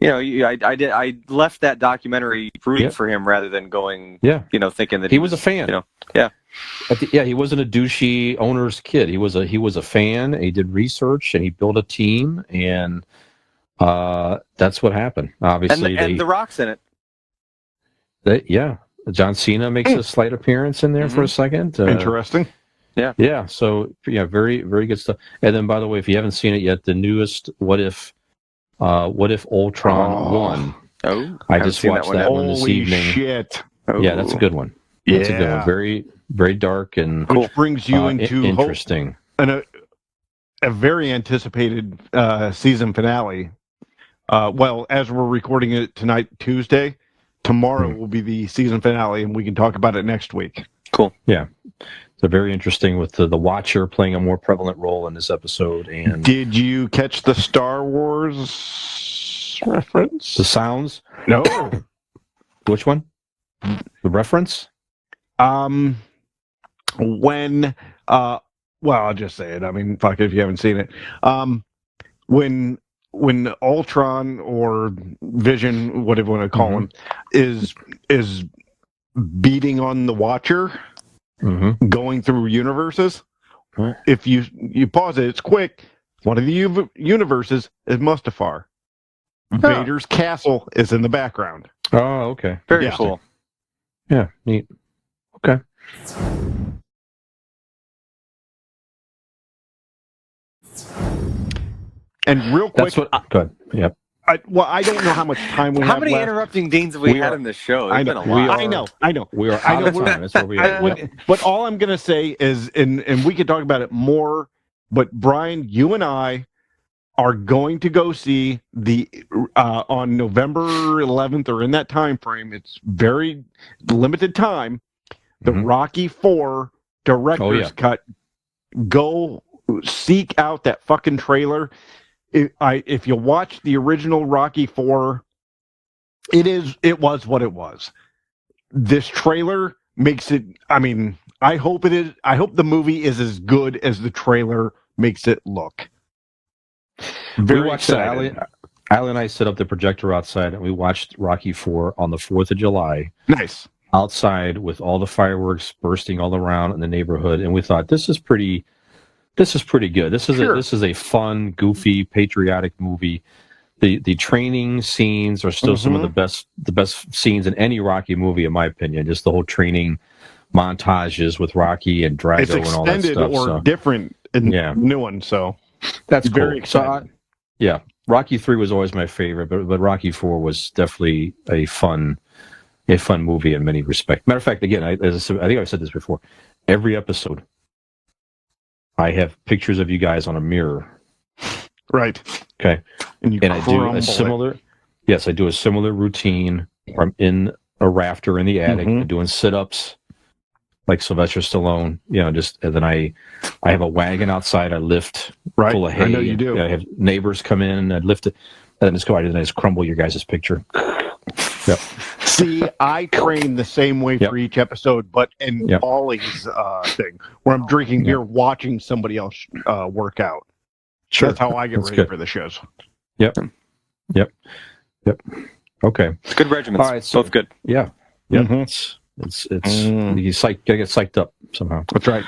A: I left that documentary rooting for him rather than going, thinking that
C: he was a fan. He wasn't a douchey owner's kid. He was a fan. He did research and he built a team, and that's what happened. Obviously,
A: and The Rock's in it.
C: John Cena makes a slight appearance in there for a second.
B: Interesting.
C: Yeah. So very very good stuff. And then, by the way, if you haven't seen it yet, the newest What If Ultron won
A: Oh,
C: I
A: haven't
C: just
A: seen
C: watched
A: one
C: that
A: yet.
C: one this
B: Holy
C: evening.
B: shit!
C: Yeah, that's a good one. That's a good one. Very, very dark and
A: Cool.
B: Which brings you into
C: interesting.
B: a very anticipated season finale. Well, as we're recording it tonight, Tuesday, tomorrow will be the season finale, and we can talk about it next week.
A: Cool.
C: Yeah. So very interesting with the Watcher playing a more prevalent role in this episode. And
B: Did you catch the Star Wars reference?
C: the sounds?
B: No.
C: Which one? The reference?
B: When well, I'll just say it. I mean, fuck it if you haven't seen it. When Ultron or Vision, whatever you want to call him, is beating on the Watcher, going through universes.
C: Right.
B: If you pause it, it's quick. One of the universes is Mustafar. Vader's castle is in the background.
C: Oh, okay.
A: Very cool.
C: Yeah, neat. Okay.
B: And real quick,
C: That's what. Go ahead. Yep.
B: I don't know how much time we have.
A: How many
B: left.
A: interrupting Deans have we had in this show? It's been a lot.
B: I know.
C: We are out of time. That's where we are. Yep.
B: But all I'm going to say is, and we could talk about it more, but Brian, you and I are going to go see the on November 11th or in that time frame. It's very limited time. The Rocky IV director's cut. Go seek out that fucking trailer. If you watch the original Rocky IV, it was what it was. This trailer makes it. I mean, I hope it is. I hope the movie is as good as the trailer makes it look.
C: We watched Allie and I set up the projector outside, and we watched Rocky IV on the 4th of July.
B: Nice.
C: Outside with all the fireworks bursting all around in the neighborhood, and we thought this is pretty good. This is a fun, goofy, patriotic movie. The training scenes are still some of the best scenes in any Rocky movie, in my opinion. Just the whole training montages with Rocky and Drago and all that stuff.
B: Or different in new one, so
C: that's
B: very
C: cool.
B: exciting.
C: So Rocky 3 was always my favorite, but Rocky 4 was definitely a fun movie in many respects. Matter of fact, again, I think I've said this before. Every episode, I have pictures of you guys on a mirror.
B: Right.
C: Okay.
B: And
C: I do a similar. Yes, I do a similar routine where I'm in a rafter in the attic, doing sit-ups, like Sylvester Stallone. And then I have a wagon outside. I lift full of hay.
B: I know you do.
C: I have neighbors come in and I lift it, and then just go out and I just crumble your guys' picture. Yep.
B: See, I train the same way for each episode, but in Ollie's thing, where I'm drinking beer, watching somebody else work out.
C: Sure.
B: That's how I get ready for the shows.
C: Yep. Okay.
A: It's good regiments. All right, so, both good.
C: Yeah. Yeah. It's you gotta get psyched up somehow.
B: That's right.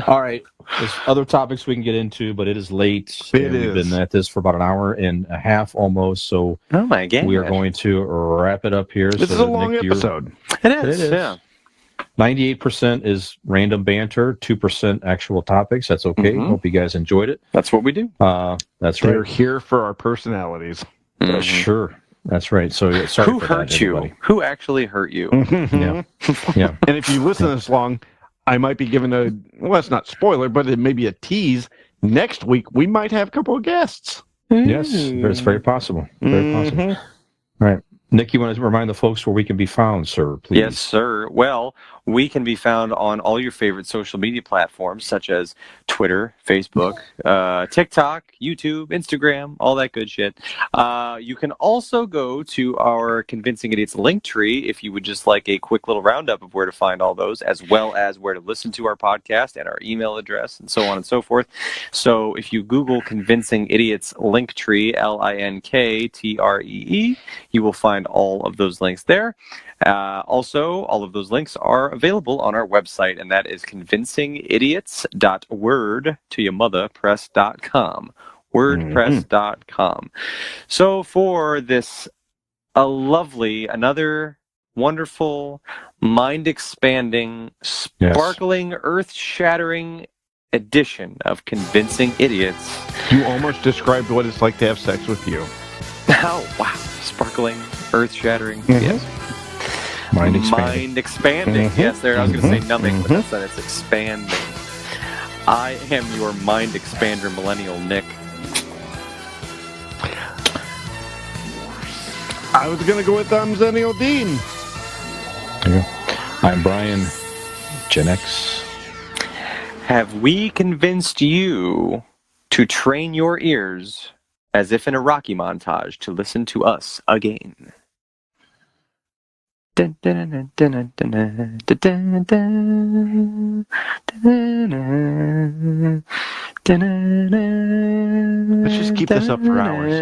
C: All right. There's other topics we can get into, but it is late. We've been at this for about an hour and a half almost, so we are going to wrap it up here.
B: This is a long episode.
A: It is. Yeah.
C: 98% is random banter, 2% actual topics. That's okay. Hope you guys enjoyed it.
A: That's what we do.
C: That's
B: They're
C: right.
B: here for our personalities.
C: Sure. That's right. So sorry
A: who
C: for
A: hurt
C: that,
A: you?
C: everybody.
A: Who actually hurt you?
C: Yeah.
B: And if you listen this long, I might be giving it's not spoiler, but it may be a tease. Next week, we might have a couple of guests.
C: Yes, it's very possible. Very possible. All right. Nick, you want to remind the folks where we can be found, sir, please?
A: Yes, sir. Well, we can be found on all your favorite social media platforms, such as Twitter, Facebook, TikTok, YouTube, Instagram, all that good shit. You can also go to our Convincing Idiots link tree if you would just like a quick little roundup of where to find all those, as well as where to listen to our podcast and our email address and so on and so forth. So if you Google Convincing Idiots link tree, LINKTREE, you will find all of those links there. Also, all of those links are available on our website, and that is convincingidiots.wordtoyourmotherpress.com. WordPress.com. So for this another wonderful, mind-expanding, sparkling, earth-shattering edition of Convincing Idiots.
B: You almost described what it's like to have sex with you.
A: Oh, wow. Sparkling, Earth-shattering.
B: Mhm.
A: Yes.
C: Mind expanding.
A: Mind expanding.
B: Mhm.
A: Yes, there. I was going to say
B: Mhm.
A: numbing, but that's not. It's expanding. I am your mind expander, millennial Nick.
B: I was gonna go with Zennial Dean.
C: Yeah. I'm Brian, Gen X.
A: Have we convinced you to train your ears as if in a Rocky montage to listen to us again? Let's
B: just keep this up for hours.